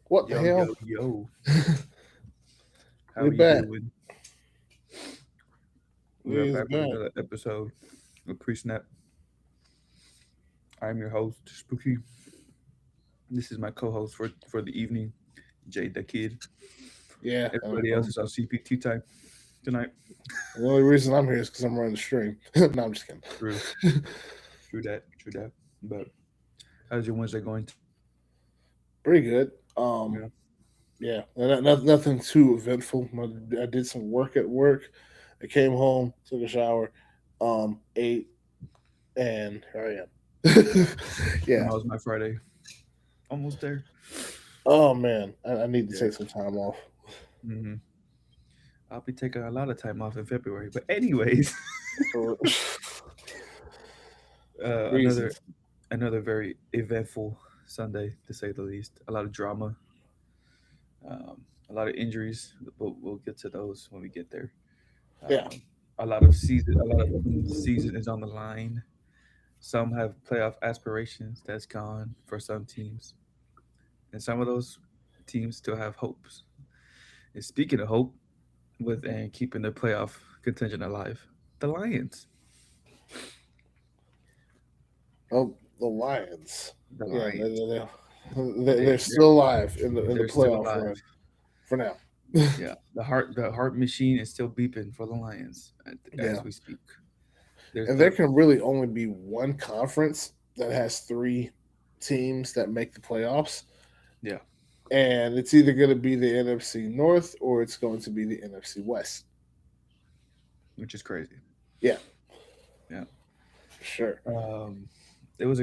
What the Yo, yo, hell? yo. How We are you back. doing? We We are is back with back. another episode of Pre-Snap. I'm your host, Spooky. This is my co-host for the evening, Jay the Kid. Yeah. Everybody else is on CPT time tonight. The only reason I'm here is because I'm running the stream. No, I'm just kidding. True, true that, true that. But how's your Wednesday going? Pretty good. Yeah, Yeah. Nothing too eventful. I did some work at work. I came home, took a shower, ate, and here I am. Yeah. tomorrow's my Friday. Almost there. Oh man, I need to Yeah. take some time off. hmm I'll be taking a lot of time off in February. But anyways, For another reasons. another very eventful Sunday to say the least. A lot of drama, um, a lot of injuries, but we'll get to those when we get there. Yeah. Um, a lot of teams' season is on the line. Some have playoff aspirations that's gone for some teams, and some of those teams still have hopes. And speaking of hope, with and keeping their playoff contention alive, the Lions, Oh, the Lions. the Yeah, Lions, they they're still alive in the they're still playoff alive. run for now. Yeah, the heart machine is still beeping for the Lions Yeah, as we speak. There's and there the can really only be one conference that has three teams that make the playoffs, yeah, and it's either going to be the NFC North or it's going to be the NFC West. which is crazy. Yeah, Yeah. for sure. Um, it was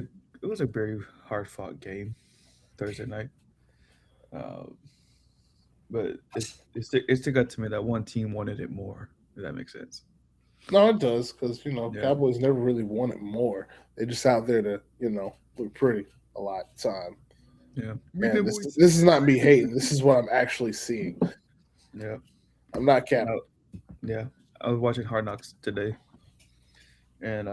a very hard fought game Thursday night. Uh, but it still got to me that one team wanted it more. If that makes sense. No, it does because Yeah. Cowboys never really wanted more. They just out there to look pretty a lot of time. Yeah. Bring And them this boys. this is not me hating. This is what I'm actually seeing. Yeah. I'm not capping. Uh, yeah. I was watching Hard Knocks today, and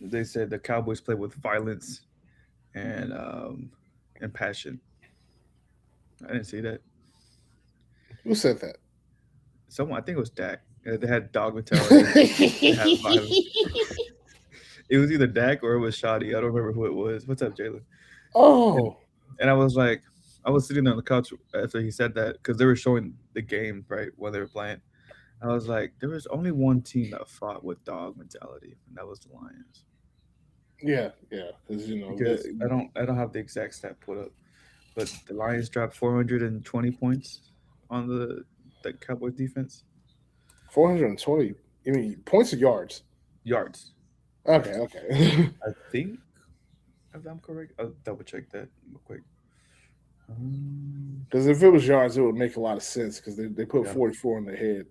they said the Cowboys play with violence and and passion. I didn't see that. Who said that? Someone, I think it was Dak. They had dog mentality and they had violence. It was either Dak or it was Shoddy. I don't remember who it was. What's up, Jalen? And Oh, and I was like, I was sitting on the couch after he said that because they were showing the game right when they were playing. I was like, there was only one team that fought with dog mentality, and that was the Lions. yeah, yeah. Because Because I don't have the exact stat put up, but the Lions dropped 420 points on the Cowboys defense. 420. I mean, points or yards? Yards. Okay, Yards. okay. I think if I'm correct, I'll double check that real quick. Um, Because if it was yards, it would make a lot of sense. Because they put yeah. 44 in the head.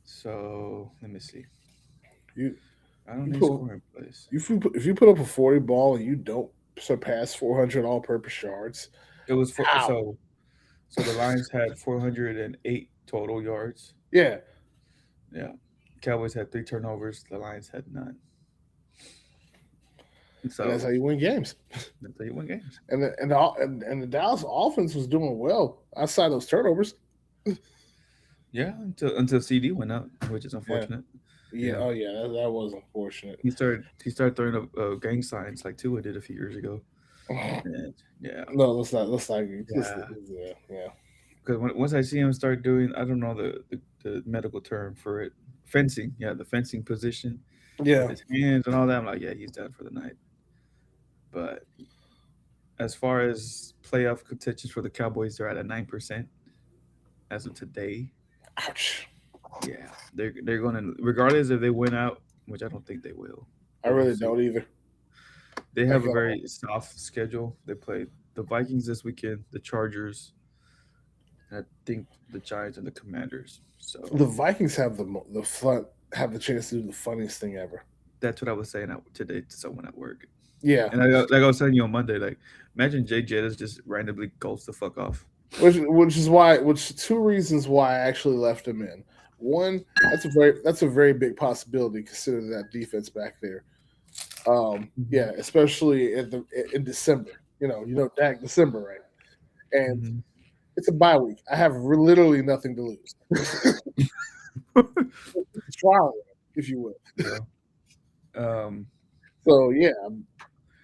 So let me see. You I don't you need put scoring plays. if you put up a 40 ball and you don't surpass 400 all-purpose yards, It was for how? so the Lions had 408 total yards. Yeah, Yeah. Cowboys had three turnovers. The Lions had none. and that's So how you win games. that's how you win games. And the Dallas offense was doing well outside those turnovers. Yeah, until CD went out, which is Yeah, unfortunate. yeah. Yeah, Oh yeah, that was unfortunate. he started throwing up gang signs like Tua did a few years ago. And yeah, No, let's not. yeah. Yeah, yeah. Because once I see him start doing, I don't know the medical term for it, fencing. Yeah, the fencing position with Yeah, his hands and all that. I'm like, yeah, he's done for the night. But as far as playoff contention for the Cowboys, they're at a 9% as of today. ouch. Yeah, they're going to, regardless if they win out, which I don't think they will, I but we'll really see. don't either. They have Like a very soft schedule. They play the Vikings this weekend, the Chargers, and I think the Giants and the Commanders. So the Vikings have the fun have the chance to do the funniest thing ever. that's what I was saying today to someone at work. Yeah, And like I was telling you on Monday, like imagine Jay Jettis just randomly goes the fuck off. which two reasons why I actually left him in. One, that's a very big possibility considering that defense back there. Mhm. Yeah, especially in December. Dak December, right? and Hmm. it's a bye week. I have literally nothing to lose. Trial, if you will. Yeah. Um, So yeah,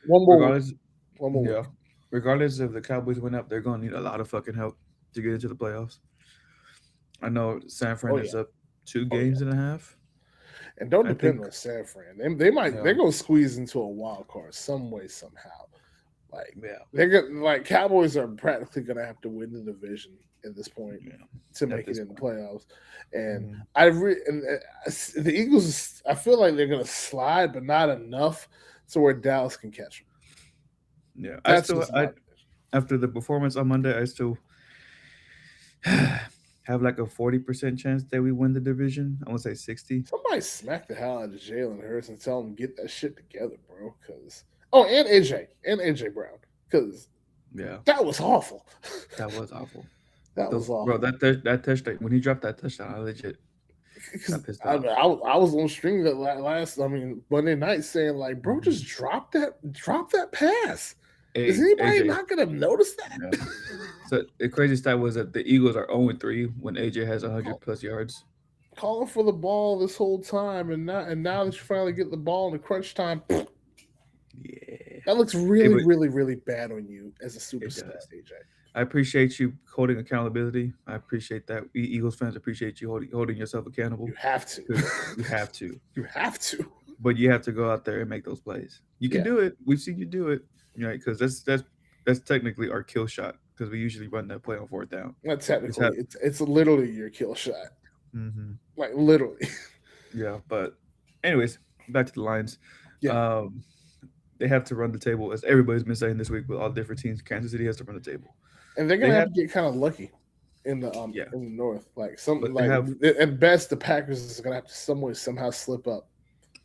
one more week. regardless, One more yeah, week. regardless if the Cowboys win up, they're gonna need a lot of fucking help to get into the playoffs. I know San Fran Oh is yeah. up two Oh yeah. games and a half. And don't I depend think. on San Fran. They're Yeah, gonna squeeze into a wild card some way somehow. Like yeah, they're gonna like Cowboys are practically gonna have to win the division at this point to yeah. At make it this in the point. playoffs. And Hmm. the Eagles, I feel like they're gonna slide, but not enough to where Dallas can catch them. Yeah, I That's still just I my prediction. after the performance on Monday, I still have like a 40% chance that we win the division. I want to say 60. Somebody smack the hell out of Jalen Hurts and tell him get that shit together, bro. Because and AJ Brown, because Yeah, that was awful. that was awful. That was Those bro, awful. that touchdown when he dropped that touchdown, I legit Because got pissed I, off. mean, I was on stream that Monday night saying like, bro, Mhm. just drop that pass. Is Hey, anybody AJ. not gonna notice Yeah. that? So the crazy stat was that the Eagles are 0-3 when AJ has 100 Call, plus yards. calling for the ball this whole time, and now that you finally get the ball in the crunch time, Yeah, that looks it really, would. really, really bad on you as a It superstar, does. AJ. I appreciate you holding accountability. I appreciate that. We Eagles fans appreciate you holding yourself accountable You have to. because you have to. You have to. But you have to go out there and make those plays. You can Yeah, do it. We've seen you do it. Right? Because that's technically our kill shot because we usually run that play on fourth down. not It's technically. have. It's literally your kill shot. Hmm. Like literally. Yeah, but anyways, back to the Lions. Yeah, Um, they have to run the table as everybody's been saying this week with all different teams. Kansas City has to run the table. and they're They gonna have have, to get kind of lucky yeah, in the north. Like some but they like have. at best the Packers is gonna have to some way somehow slip up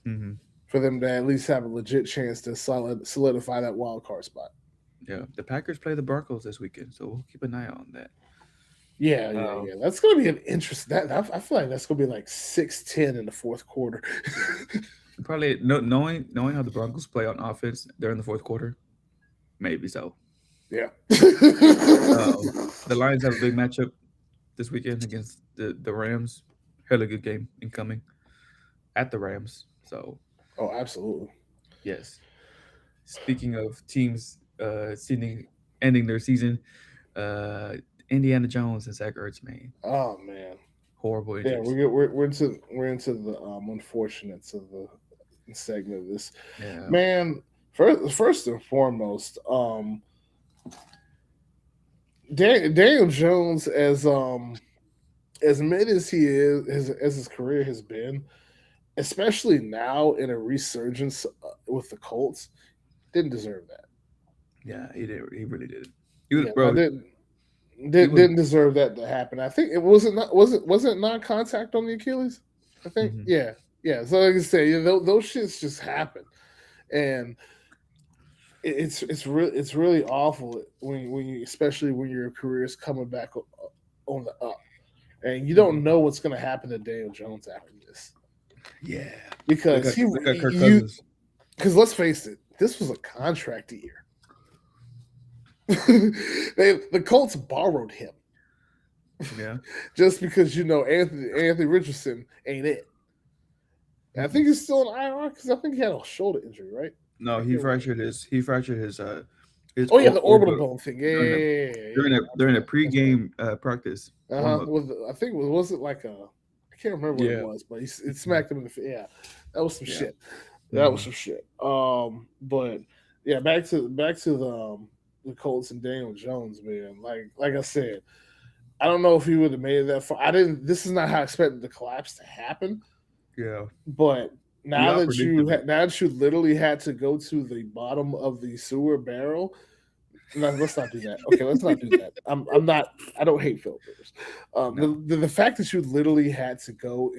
Hmm. for them to at least have a legit chance to solidify that wild card spot. Yeah, the Packers play the Broncos this weekend, so we'll keep an eye on that. Yeah, yeah, Um, yeah. That's gonna be an interest. I feel like that's gonna be like 6-10 in the fourth quarter. Probably no, knowing how the Broncos play on offense during the fourth quarter, maybe so. Yeah. Um, the Lions have a big matchup this weekend against the Rams. Hella good game incoming at the Rams. So Oh, absolutely. yes. Speaking of teams ending their season, uh, Indiana Jones and Zach Ertz, man, Oh man. horrible Yeah, injuries. we're into the unfortunates of the segment of this. Yeah. Man, first and foremost, Daniel Jones, as mid as he is, as his career has been, especially now in a resurgence with the Colts, didn't deserve that. Yeah, he did. He really did. He was, Yeah, no, bro. He was. didn't deserve that to happen. I think it wasn't not wasn't non-contact on the Achilles. I think Mhm. yeah. So like I say, those shits just happen, and it's really awful when you especially when your career is coming back on the up, and you don't Mhm. know what's going to happen to Daniel Jones after this Yeah. because Look at Kirk you Cousins. because let's face it, this was a contract year. The Colts borrowed him Yeah. just because Anthony Richardson ain't it. And I Mm-mm. think he's still in IR because I think he had a shoulder injury, right? No, I can't remember. he fractured his Oh yeah, the orbital orbital bone thing. Yeah, during a yeah, yeah, yeah, yeah. during a That's right. pregame practice Uh warm huh. up. With I think was it like a I can't remember what it Yeah. was, but it Mhm. smacked him in the face. Yeah, that was some Yeah. shit. That was Hmm. some shit. But yeah, back to the Colts and Daniel Jones, man. Like I said, I don't know if he would have made it that far. I didn't. This is not how I expected the collapse to happen. Yeah. But We all predicted it. now that you literally had to go to the bottom of the sewer barrel. No, let's not do that. Okay, let's not do that. I'm not. I don't hate Philip Rivers. No. The fact that you literally had to go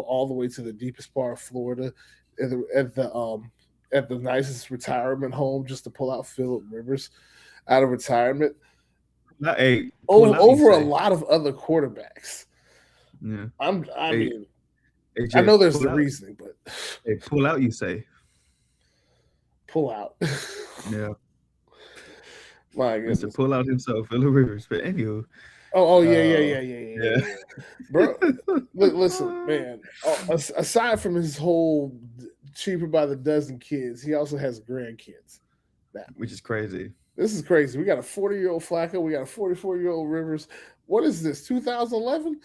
all the way to the deepest part of Florida at the nicest retirement home just to pull out Philip Rivers out of retirement Hey, pull out, you over a say? lot of other quarterbacks. Yeah. I Hey, mean, I AJ, know there's pull the out. reasoning, but Hey, pull out, you say? pull out. Yeah. My Mr. goodness. Pull Out himself, Phillip Rivers. But anywho, Oh yeah, yeah, uh, yeah, yeah, yeah, yeah, yeah. yeah. Bro, listen, man. Aside from his whole cheaper by the dozen kids, he also has grandkids. Now, Which is crazy. this is crazy. We got a 40-year-old Flacco. We got a 44-year-old Rivers. What is this? 2011?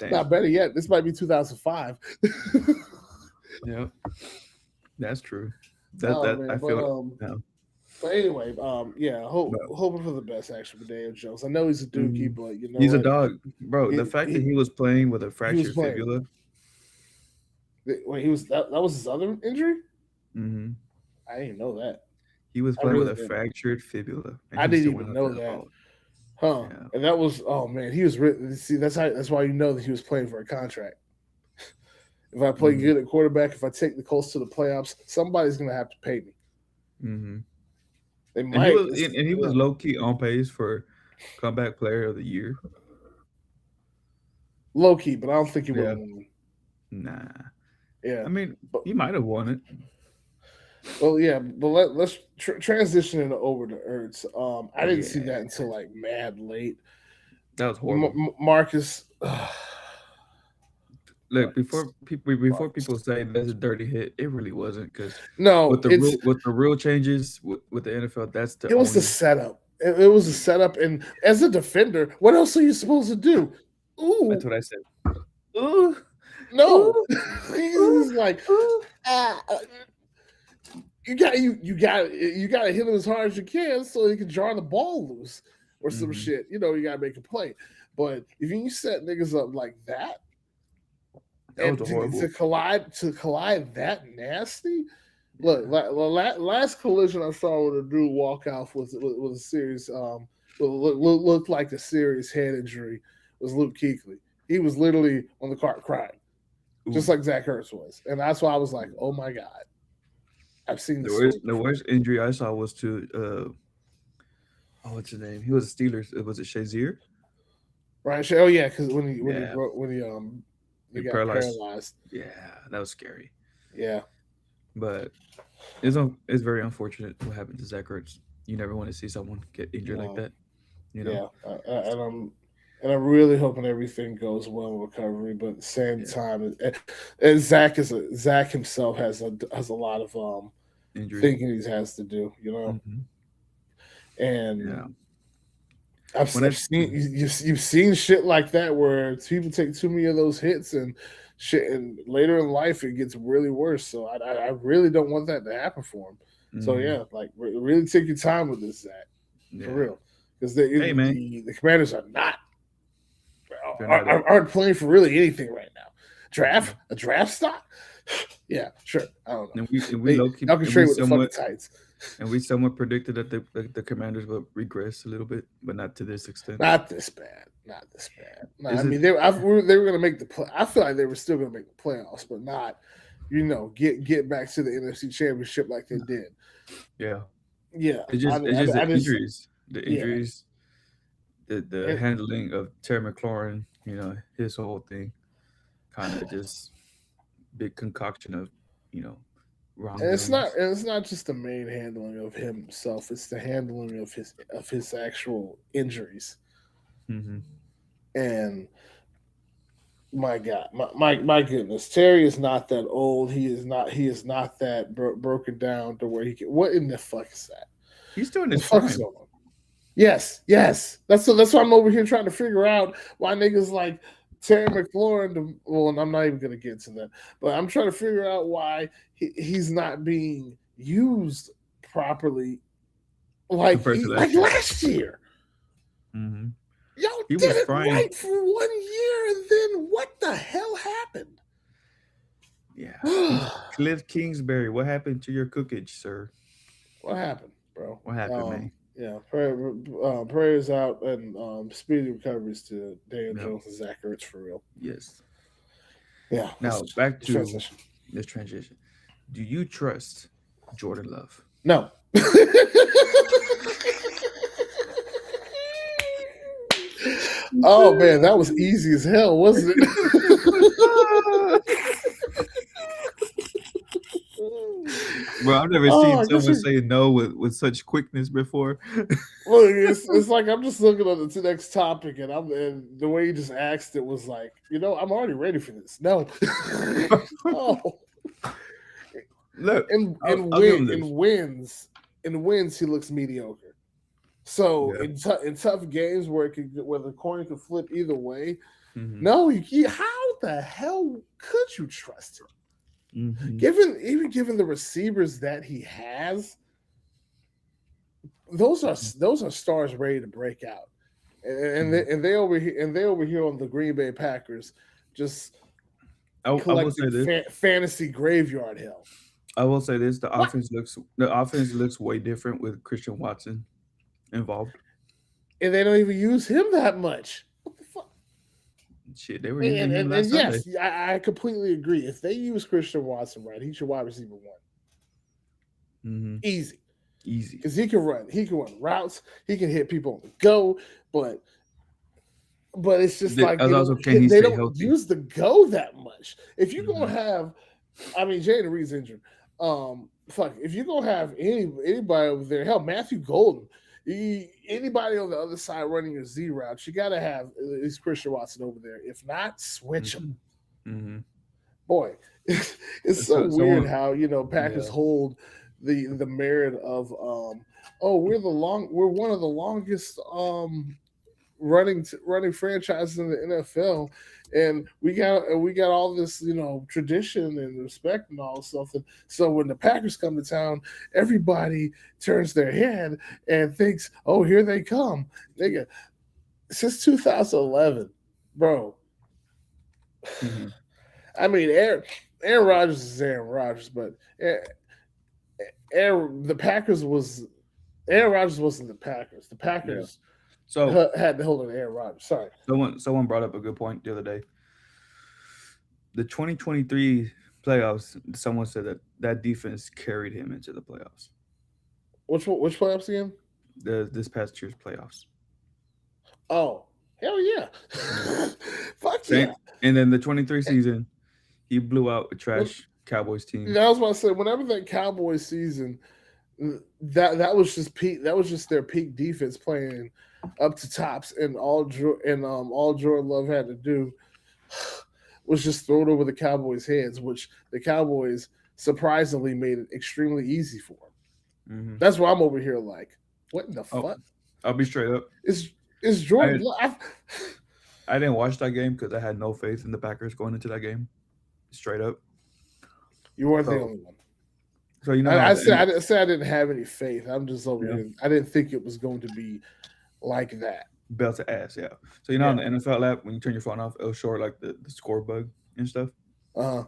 Damn. Not better yet. This might be 2005. Yeah, that's true. Oh That I man, feel. Yeah. but anyway, yeah, But hoping for the best actually with Daniel Jones. I know he's a dookie, mhm. but you know He's a what? dog, bro. The He fact that he, he was playing with a he was fractured playing. fibula. Wait, he was that was his other injury? Hmm. I didn't even know that. He was I playing with really a didn't. fractured fibula, and I he didn't still went even out know there that. ball. Huh. Yeah. And that was oh man, he was see that's why you know that he was playing for a contract. If I play Hmm. good at quarterback, if I take the Colts to the playoffs, somebody's gonna have to pay me. Hmm. They And he might. was and he was Yeah. low key on pace for comeback player of the year. Low key, but I don't think he would Yeah. have won. Nah. Yeah. I mean, But he might have won it. well, yeah, but let's transition it over to Ertz. I didn't see Yeah. that until like mad late. That was horrible. Marcus, Look, Marcus, before Marcus. people say that's a dirty hit, it really wasn't because No, it's with the rule changes with the NFL, that's the it was the only. setup. It was a setup, and as a defender, what else are you supposed to do? That's Ooh, what I said. Ooh, no. ooh, ooh, He's like, ooh. ah, you got to hit him as hard as you can so he can draw the ball loose or some Hmm. shit. You know, you got to make a play. But if you set niggas up like that, That was and a horrible. to collide that nasty. Look, last collision I saw with a dude walk off was a serious looked like a serious head injury was Luke Kuechly. He was literally on the cart crying, Ooh. just like Zach Ertz was, and that's why I was like, oh my god, I've seen this story The before. worst injury I saw was to oh, what's his name? He was a Steelers. Was it Shazier? Right? Oh yeah, because Yeah, when he he got paralyzed. paralyzed. Yeah, that was scary. Yeah, But it's very unfortunate what happened to Zach Ertz. You never want to see someone get injured like no, that. You know? yeah, and I'm really hoping everything goes well in recovery. But at the same Yeah, time, and Zach himself has a lot of injuries. thinking he has to do, you know. Hmm. And Yeah. When I've I seen you've seen shit like that where people take too many of those hits and shit, and later in life it gets really worse. So I really don't want that to happen for him. So mhm. yeah, like really take your time with this, Zach, for Yeah. real, because Hey man, the Commanders are not they're not it. aren't playing for really anything right now. Mm-mm. A draft stock? Yeah, sure. I don't know. And we They low key y'all can and we trade with the fucking somewhat Titans. predicted that the Commanders will regress a little bit, but not to this extent. Not this bad. Not this bad. No, I Is it? mean they were going to make the play. I feel like they were still going to make the playoffs, but not get back to the NFC Championship like they did. Yeah. Yeah, It's just the I just injuries. The yeah, injuries, the and, handling of Terry McLaurin, his whole thing, kind of just big concoction of, you know, wrongdoings. and it's not just the main handling of himself; it's the handling of his actual injuries. Hmm. And my God, my goodness, Terry is not that old. He is not that broken down to where he can. What in the fuck is that? He's still in The his fuck is prime. going on? Yes, yes. That's why I'm over here trying to figure out why niggas like Terry McLaurin. Well, I'm not even gonna get into that, but I'm trying to figure out why he's not being used properly, Compared to like last year. last year. Hmm. Y'all He did was it frying. right for 1 year, and then what the hell happened? Yeah. Cliff Kingsbury, what happened to your cookage, sir? What happened, bro? What happened, man? Yeah, prayers out and speedy recoveries to Daniel No. Jones and Zach Ertz for real. Yes. Yeah, Now back let's to transition. this transition. Do you trust Jordan Love? No. Oh man, that was easy as hell, wasn't it? Bro, I've never Oh, seen I guess someone you say no with such quickness before. look. It's like I'm just looking at the next topic, and the way you just asked it was like, I'm already ready for this. No, no. Look, In I'll, in I'll give win him in this. wins in wins he looks mediocre. So Yeah. in tough games where the coin could flip either way, Hmm. no, how the hell could you trust him? Hmm. Given the receivers that he has, those are stars ready to break out, Hmm. and they over here on the Green Bay Packers just I will collecting say this. fantasy graveyard hell. I will say this. What? The offense looks way different with Christian Watson involved. And they don't even use him that much. What the fuck? Shit, they were using And him and, last and Sunday. yes, I completely agree. If they use Christian Watson right, he's your wide receiver one, Hmm. easy, Easy. because he can run routes, he can hit people on the go, but it's just like As also, can he they stay don't healthy? use the go that much. If you're gonna Hmm. have, I mean, Jaden Reed's injured. Fuck, if you're gonna have anybody over there, hell, Matthew Golden, anybody on the other side running your Z routes, you gotta have at least Christian Watson over there. If not, switch him. Hmm. Hmm. Boy, it's so So weird someone, how Packers yeah, hold the merit of oh, we're one of the longest running franchises in the NFL, and we got all this tradition and respect and all something. So when the Packers come to town, everybody turns their head and thinks, "Oh, here they come." Nigga, since 2011, bro. hmm, I mean, Aaron Rodgers is Aaron Rodgers, but the Packers was Aaron Rodgers wasn't the Packers. The yeah. Packers So had to hold on Aaron Rodgers. Sorry. someone brought up a good point the other day. The 2023 playoffs. Someone said that defense carried him into the playoffs. Which playoffs again? This past year's playoffs. Oh, hell yeah. Yeah. Fuck Same. yeah. And then the 23 season, he blew out a When, trash Cowboys team. I was about to say, whenever that Cowboys season, that was just peak. That was just their peak defense playing up to tops, and all Jordan Love had to do was just throw it over the Cowboys' heads, which the Cowboys surprisingly made it extremely easy for them. Hmm. That's why I'm over here like, what in the Oh, fuck I'll be straight up. is Jordan I Love? I didn't watch that game because I had no faith in the Packers going into that game. Straight up. You weren't the So only one. so you know I, how I the said I didn't say I didn't have any faith. I'm just over yeah, here. I didn't think it was going to be like that. belt to ass, yeah. So you know on Yeah. the NFL app when you turn your phone off, it'll show like the score bug and stuff. Uh,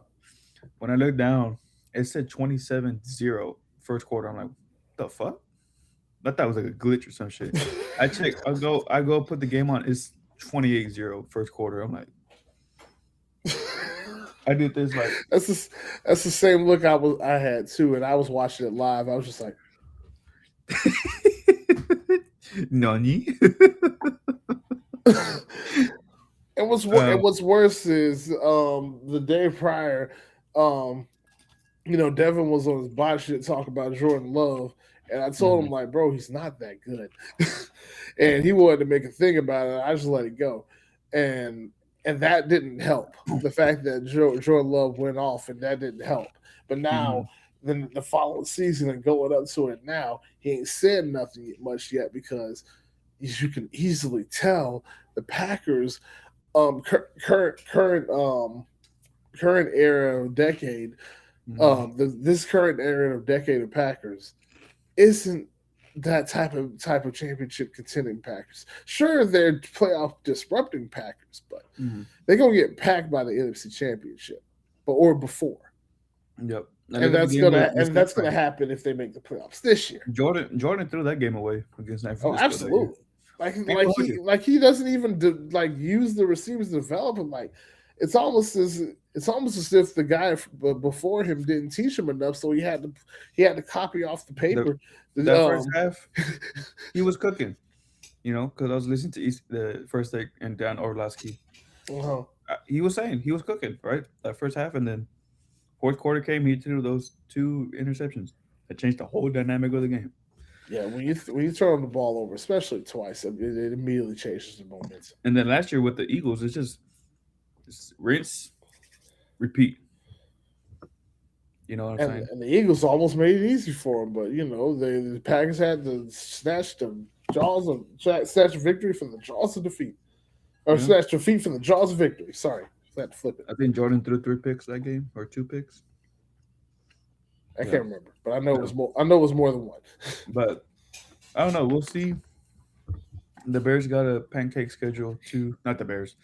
When I looked down, it said 27-0 first quarter. I'm like, the fuck? I thought it was like a glitch or some shit. I check. I go put the game on. It's 28-0 first quarter. I'm like, I did this like that's the same look I had too, and I was watching it live. I was just like, Nani. and uh, what's worse is the day prior, um Devin was on his bot shit talking about Jordan Love, and I told him mhm, like, bro, he's not that good, and he wanted to make a thing about it. I just let it go, and that didn't help. The fact that Jordan Love went off, and that didn't help. But now, mhm, then the following season and going up to it now, he ain't said nothing much yet because as you can easily tell, the Packers current era of decade mhm, this current era of decade of Packers isn't that type of championship contending Packers. Sure, they're playoff disrupting Packers, but mhm. they're gonna get packed by the NFC Championship, or before, Yep. I look and at the game with that's San gonna Fran. happen if they make the playoffs this year. Jordan threw that game away against San Oh, Francisco that year. absolutely. People look it. Like he doesn't even use the receivers to develop him. Like it's almost as if the guy before him didn't teach him enough, so he had to copy off the The paper. that first Um, half, he was cooking. Because I was listening to the first take and Dan Orlovsky. uh-huh. He was saying he was cooking right that first half, and then fourth quarter came. He threw those two interceptions. It changed the whole dynamic of the game. Yeah, when you turn the ball over, especially twice, it immediately changes the momentum. And then last year with the Eagles, it's rinse, repeat. You know what I'm saying? And the Eagles almost made it easy for them, but the Packers had to snatch snatch victory from the jaws of defeat, or Yeah. snatch defeat from the jaws of victory. Sorry, I had to flip it. I think Jordan threw 3 picks that game or 2 picks. I Yeah. can't remember, but I know it Yeah. was more. I know it was more than one. But I don't know. We'll see. The Bears got a pancake schedule too. Not the Bears.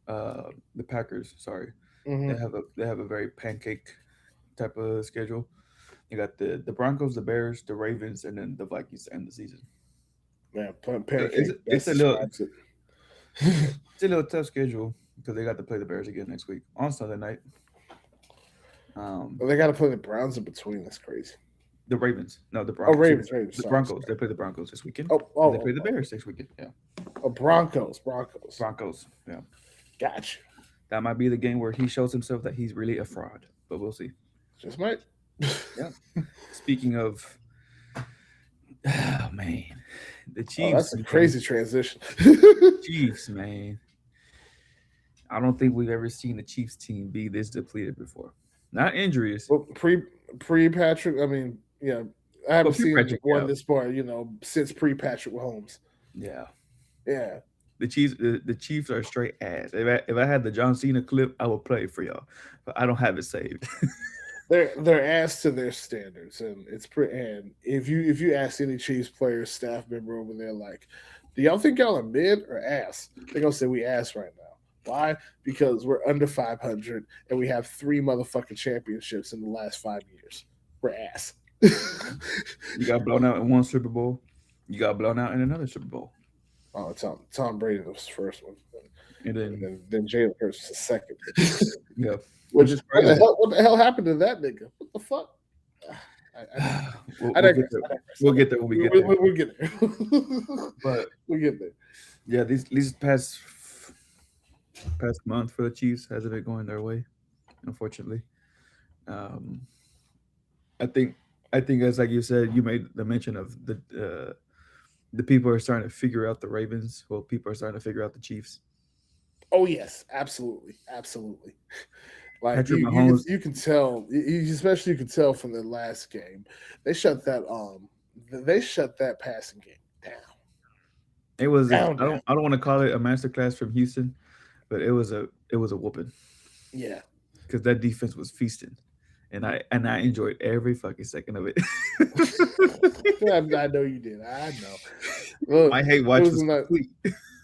The Packers. Sorry, Hmm. they have a very pancake type of schedule. You got the Broncos, the Bears, the Ravens, and then the Vikings to end the season. Yeah, It's pancake it's best a little describes it. it's a little tough schedule because they got to play the Bears again next week on Sunday night. Um, But they got to play the Browns in between. That's crazy. the Ravens, no, the Oh, Broncos. Sorry, Ravens. the Sorry, Broncos. sorry. They play the Broncos this weekend, Oh, and they oh, play the oh, Bears next weekend. Yeah, oh, Broncos. Broncos. Yeah, Gotcha. that might be the game where he shows himself that he's really a fraud, but we'll see. Just might. Yeah. Speaking of, oh man, the Oh, Chiefs, that's a man. crazy transition. Chiefs, man. I don't think we've ever seen the Chiefs team be this depleted before. Not injuries, Well, pre Patrick. I mean, yeah, I but haven't Pete seen Patrick, one yeah, this far. Since pre Patrick Mahomes. yeah. Yeah, The Chiefs are straight ass. If I had the John Cena clip, I would play it for y'all, but I don't have it saved. they're ass to their standards, and it's pretty. And if you ask any Chiefs player, staff member over there, like, do y'all think y'all are mid or ass? They're gonna say we ass right now. Why? Because we're under 500 and we have three motherfucking championships in the last 5 years. We're ass. You got blown out in one Super Bowl. You got blown out in another Super Bowl, Oh, Tom Brady was the first one, and and then then Jalen Hurts was the second. yeah, which Which is what the crazy. hell? What the hell happened to that nigga? What the fuck? we'll, I we'll get digress. there. I digress. We'll get there when we get there. We'll get there. But We'll get there. yeah, these past month for the Chiefs hasn't been going their way, unfortunately. Um, I think as like you said, you made the mention of the people are starting to figure out the Ravens. Well, people are starting to figure out the Chiefs. Oh yes, absolutely, absolutely. Like Patrick Mahomes. you can tell, especially you can tell from the last game, they shut that passing game down, It was down, down. I don't want to call it a masterclass from Houston, but it was a whooping Yeah, because that defense was feasting, and I enjoyed every fucking second of it. I know you did. I know. Look, My hate it watch was was a nice, complete.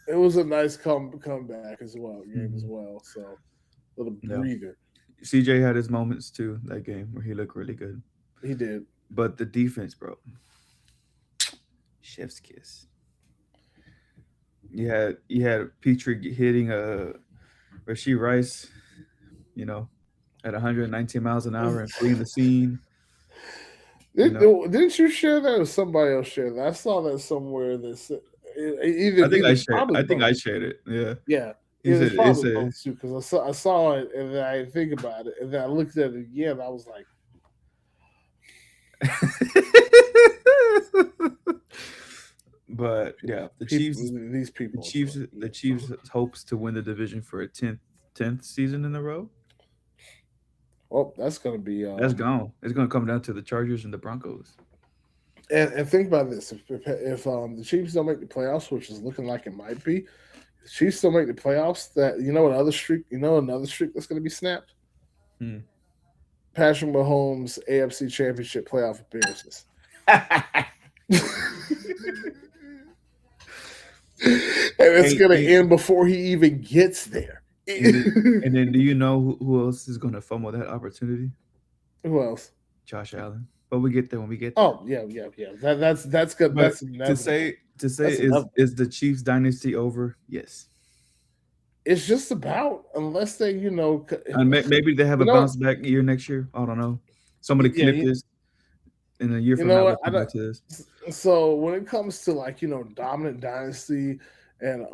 it was a nice comeback as well, game as Mhm. well. So little Yeah, breather. CJ had his moments too that game where he looked really good, He did. but the defense, bro, chef's kiss. You had Petrie hitting Rasheed Rice, you know, at 119 miles an hour and fleeing the scene. You know, Didn't you share that or somebody else share that? I saw that somewhere. Either probably I think both. I shared it. Yeah, Yeah, he it was said it probably both says. too because I saw it and then I didn't think about it and then I looked at it again. And I was like, But yeah, people, these the people. Chiefs, the Chiefs hopes to win the division for a tenth season in a row. Well, that's gonna be That's gone. It's gonna come down to the Chargers and the Broncos. and think about this: if the Chiefs don't make the playoffs, which is looking like it might be, if the Chiefs don't make the playoffs. That another streak that's gonna be snapped. Hmm. Patrick Mahomes AFC Championship playoff appearances. And it's Hey, gonna hey, end before he even gets there. and then do you know who else is gonna fumble that opportunity? Who else? Josh Allen. But we get there when we get there. Oh yeah, yeah, yeah. That's good. But That's inevitable. to say That's inevitable. is the Chiefs dynasty over? Yes. It's just about unless they, And maybe they have you a know, bounce back year next year. I don't know. Somebody yeah, clip this in a year you from know now. what? We'll come back to this. So when it comes to like dominant dynasty and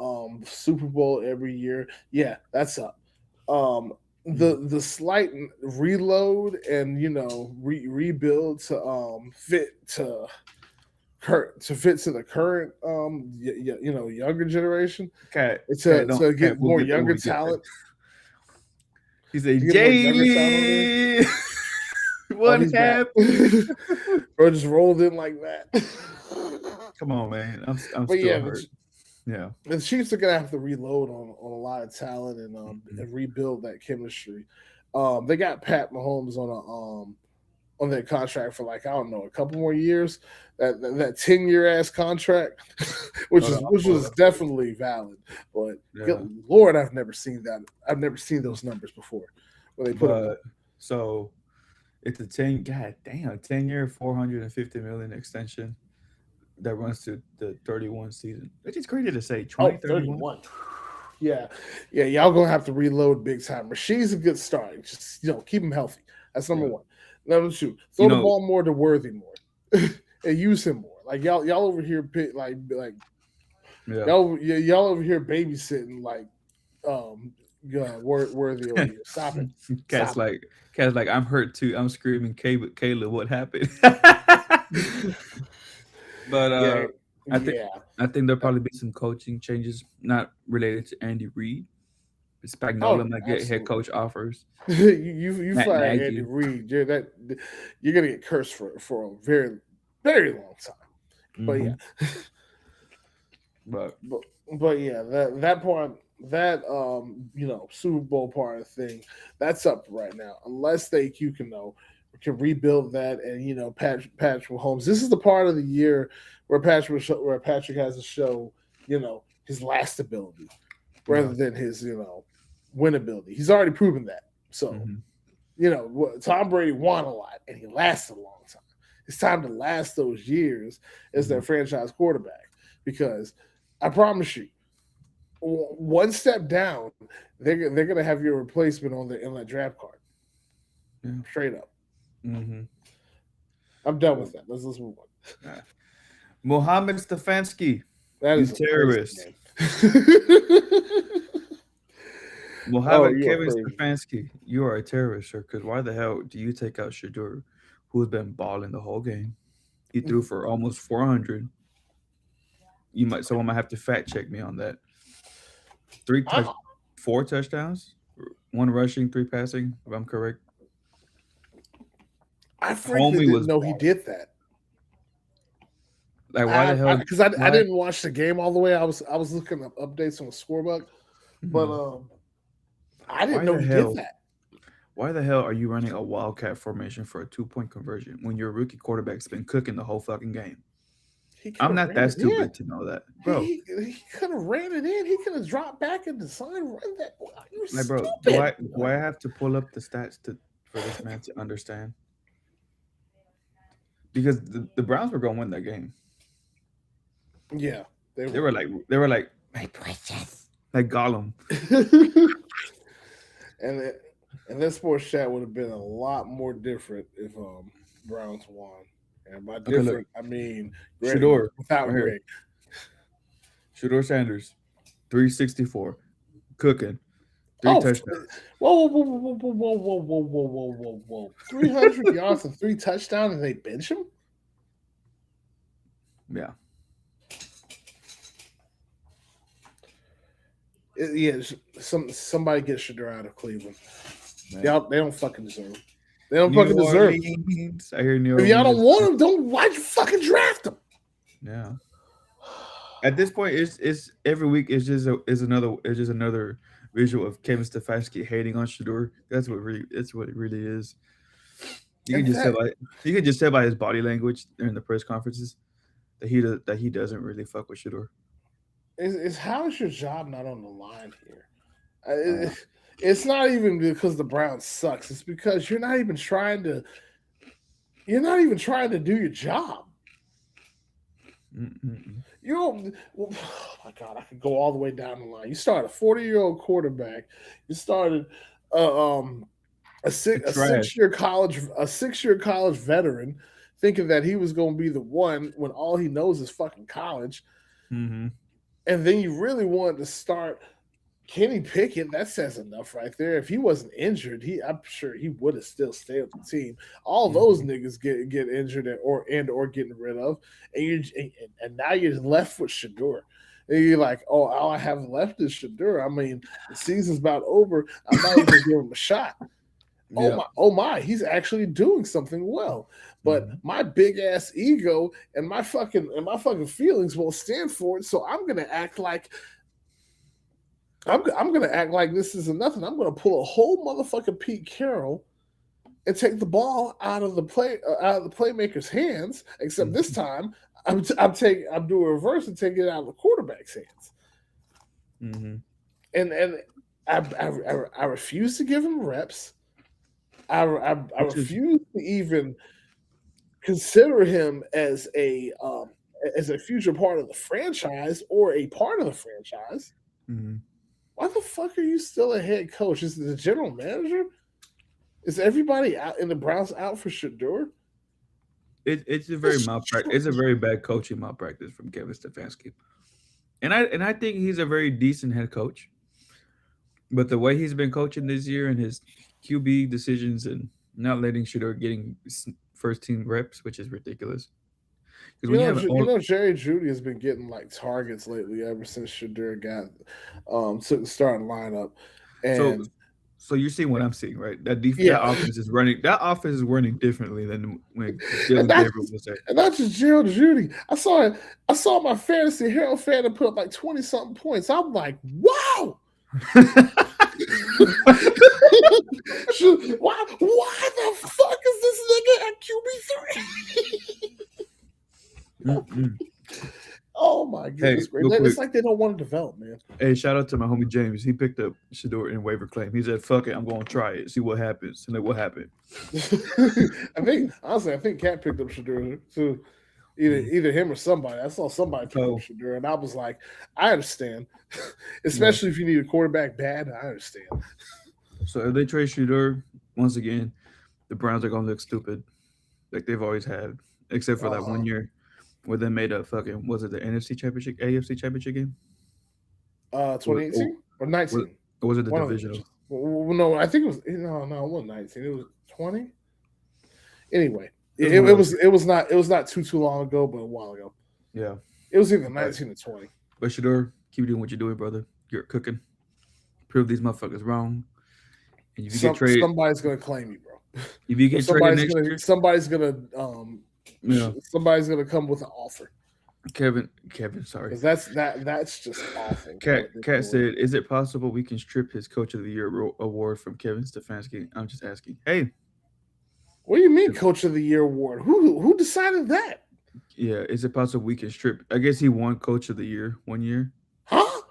Super Bowl every year, yeah, that's up. Um, the slight reload and rebuild to fit to fit to the current younger generation, to Cat, get we'll more get there when younger we get there. talent He said, to get more younger talent on there. Jalen, Oh, what he's back. happened? Bro just rolled in like that. Come on, man. I'm But still yeah, hurt. Yeah. the Chiefs are gonna have to reload on a lot of talent Mhm. and rebuild that chemistry. They got Pat Mahomes on their contract for like I don't know a couple more years. That 10-year ass contract, Hold on, I'll which pull it was up for you. definitely valid. But good Yeah. lord, I've never seen that. I've never seen those numbers before when they put them But up. so it's a 10, god damn, 10-year, 450 million extension that runs to the 31 season. It's just crazy to say Oh, 2031. 31. Yeah, yeah, y'all gonna have to reload big time. Rasheed's a good start. Just keep him healthy. That's number Yeah. one. Number two, You throw the know, ball more to Worthy more, and use him more. Like y'all over here, yeah. y'all over here babysitting Worthy over here. Stop it, Cat's stop like Cat's like, I'm hurt too. I'm screaming, Kayla, what happened? it. But Yeah, I think yeah. I think there'll probably be some coaching changes not related to Andy Reid. Oh, Spagnola might get head absolutely. coach offers. You Matt fire Andy Nagy. Reid, you're gonna get cursed for a very very long time. But Hmm. yeah, But but but yeah, that part that Super Bowl part of the thing that's up right now. Unless can rebuild that and Patrick Mahomes. This is the part of the year where Patrick has to show his last ability yeah. rather than his win ability. He's already proven that. So Hmm. Tom Brady won a lot and he lasted a long time. It's time to last those years as Hmm. their franchise quarterback because I promise you, one step down, they're gonna have your replacement on the inlet draft card. Yeah. Straight up. Hmm. I'm done So, with that. Let's move on. Mohammed Stefanski, That you is a crazy terrorist. name. Oh, Mohammed you are Kevin crazy. Stefanski, you are a terrorist, sir. Because why the hell do you take out Shadur, who's been balling the whole game? He threw for almost 400. Someone might have to fact check me on that. Three touch, I, 4 touchdowns, one rushing, three passing. If I'm correct, I frankly homie didn't was know he balling. did that. Like, why the hell? Because I Why? didn't watch the game all the way. I was looking up updates on the scorebook, but Mhm. I didn't Why know the he did hell? that. Why the hell are you running a wildcat formation for a 2 point conversion when your rookie quarterback's been cooking the whole fucking game? He could I'm have not ran that it in. stupid to know that, He bro. he, he could have ran it in. He could have dropped back and designed run that. You Like, bro, do stupid I do I boy. have to pull up the stats to for this man to understand? Because the Browns were going to win that game. Yeah, they They were. were like they were like my precious, like Gollum. and it, and this sports chat would have been a lot more different if Browns won. And by Okay, look, different, I mean Shador without right here. Greg. Shador Sanders, 364, cooking, three Oh, touchdowns. whoa, whoa, whoa, whoa, whoa, whoa, whoa, whoa, whoa, whoa, whoa! 300 yards and 3 touchdowns, and they bench him. Yeah, Yeah, somebody get Shador out of Cleveland. man. They don't fucking deserve him. They don't New fucking deserve him. Orleans. I hear New If y'all Orleans don't is want him, don't why'd you fucking draft him? yeah. At this point, it's every week is just another visual of Kevin Stefanski hating on Shador. That's what it really is. You can And just tell by you can just tell by his body language during the press conferences that he doesn't really fuck with Shador. is how is your job not on the line here? Uh, Uh, It's not even because the Browns sucks. It's because you're not even trying to do your job. mm-mm. You don't. Well, oh my God, I could go all the way down the line. You started a 40-year-old quarterback. You started uh, um, a Trash. 6-year college veteran, thinking that he was going to be the one when all he knows is fucking college. Hmm. And then you really wanted to start Kenny Pickett, that says enough right there. If he wasn't injured, I'm sure he would have still stayed with the team. All those Mhm. niggas get injured or getting rid of, and now you're left with Shador. And you're like, oh, all I have left is Shador. I mean, the season's about over. I might even give him a shot. Yeah. Oh my, he's actually doing something well. But Mhm. my big ass ego and my fucking feelings won't stand for it. So I'm gonna act like this isn't nothing. I'm gonna pull a whole motherfucking Pete Carroll and take the ball out of the playmaker's hands. Except this Mhm. time, I'm doing reverse and taking it out of the quarterback's hands. Mhm. And I refuse to give him reps. I Which is refuse to even consider him as a future part of the franchise or a part of the franchise. mhm. Why the fuck are you still a head coach? Is the general manager? Is everybody out in the Browns out for Shador? It's a very That's malpractice. true. It's a very bad coaching malpractice from Kevin Stefanski, and I think he's a very decent head coach. But the way he's been coaching this year and his QB decisions and not letting Shador getting first team reps, which is ridiculous. Because when you have an You all know, Jerry Judy has been getting like targets lately ever since Shador got took the starting lineup, so and so you're seeing what I'm seeing, right? That yeah, offense is running. That offense is running differently than when and Dylan not Gabriel was there. and not just Gerald Judy. I saw my fantasy hero fan that put up like 20 something points. I'm like, wow. Why the fuck is this nigga at QB3? Mm-mm. Oh my Hey, goodness, great! real quick. It's like they don't want to develop, man. Hey, shout out to my homie James. He picked up Shador in waiver claim. He said, "Fuck it, I'm going to try it, see what happens." And then what happened? I think Cat picked up Shadur too. Mm. Either him or somebody. I saw somebody pick up So Shadur, and I was like, I understand, yeah. especially if you need a quarterback bad. I understand. So if they trade Shador once again, the Browns are gonna look stupid like they've always had, except for that Uh, one year where they made a fucking was it the NFC Championship, AFC Championship game, or 2018 or was, 19, or was it the one of the divisional? divisions. Well, no, I think it was no, it wasn't 19. It was 20. Anyway, It was one of those. it was not too long ago, but a while ago. Yeah, It was either but 19 or 20. but Shador, keep doing what you're doing, brother. You're cooking. Prove these motherfuckers wrong. And Somebody's gonna claim you, bro. if you Or get traded next year, yeah, somebody's gonna come with an offer Kevin, sorry. because that's just awful Cat what they're Cat doing. said, "Is it possible we can strip his Coach of the Year award from Kevin Stefanski?" I'm just asking. Hey, What do you mean, Coach of the Year award? Who decided that? yeah, is it possible we can strip? I guess he won Coach of the Year one year, Huh?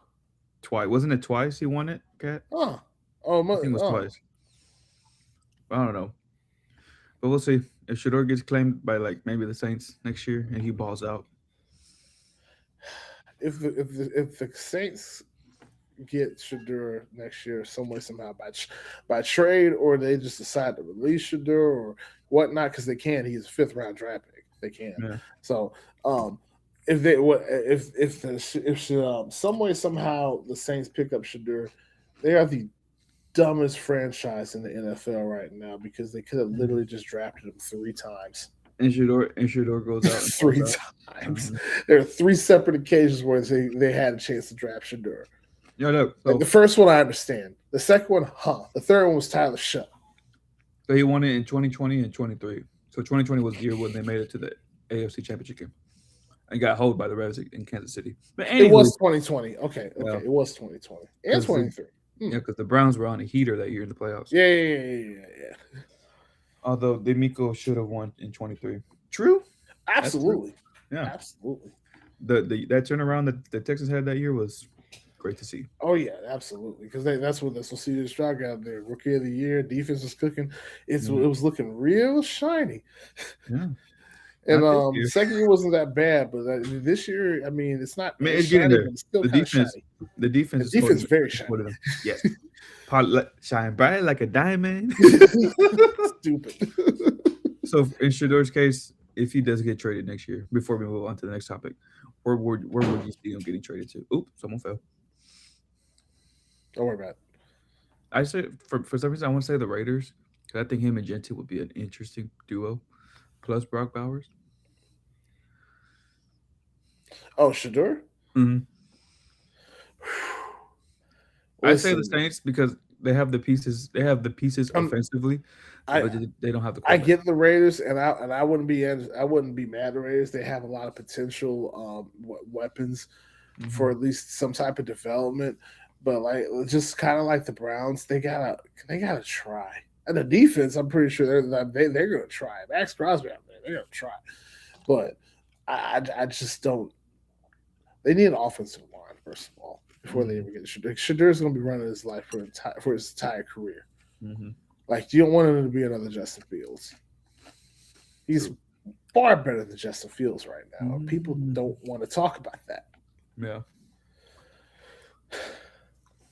twice. Wasn't it twice he won it, Cat? Huh? Oh, I think it was oh. twice. I don't know, but we'll see. If Shador gets claimed by like maybe the Saints next year and he balls out, If the Saints get Shadur next year some way somehow by trade, or they just decide to release Shadur or whatnot because they can. He's a fifth round draft pick. They can. yeah, So if they what if some way somehow the Saints pick up Shadur, they are the dumbest franchise in the NFL right now because they could have mhm. literally just drafted him three times. And Shador goes out and balls Three out. times. Uh-huh. There are three separate occasions where they had a chance to draft Shadur. Yeah, no. Like the first one, I understand. The second one, huh? The third one was Tyler Shutt. So he won it in 2020 and 23. So 2020 was the year when they made it to the AFC Championship game and got held by the Revs in Kansas City. But It anywho, was 2020. Okay, yeah, it was 2020 and because the 23. Hmm. yeah, because the Browns were on a heater that year in the playoffs. Yeah. Although D'Amico should have won in 23. True, that's true. Absolutely, Yeah, absolutely. the that turnaround that the Texans had that year was great to see. Oh yeah, absolutely. Because that's what CJ Stroud got there. Rookie of the year, defense was cooking. It Mhm. was looking real shiny. Yeah, And not this year. second year wasn't that bad, but this year, I mean, it's not I mean, as it's getting shiny, there. but it's still The kind of defense, shiny. the defense The is defense holding is very holding shiny. them. Yes, shine bright like a diamond. Stupid. So in Shador's case, if he does get traded next year, before we move on to the next topic, where would you see him getting traded to? Oop, someone fell. Don't worry about it. I say for some reason I want to say the Raiders because I think him and Genty would be an interesting duo. Plus Brock Bowers. Oh, Shadur. Hmm. I say the Listen, Saints because they have the pieces. They have the pieces I'm, offensively, I but they don't have the I quarterback. get the Raiders, and I wouldn't be mad at the Raiders. They have a lot of potential weapons Hmm. for at least some type of development. But like just kind of like the Browns, they gotta try. And the defense, I'm pretty sure they're gonna try. Max Crosby out there, they're gonna try. But I just don't. They need an offensive line first of all before they Hmm. ever get Shadur. Shadur's gonna be running his life for his entire career. Hmm. Like you don't want him to be another Justin Fields. He's True. far better than Justin Fields right now. People Hmm. don't want to talk about that. Yeah.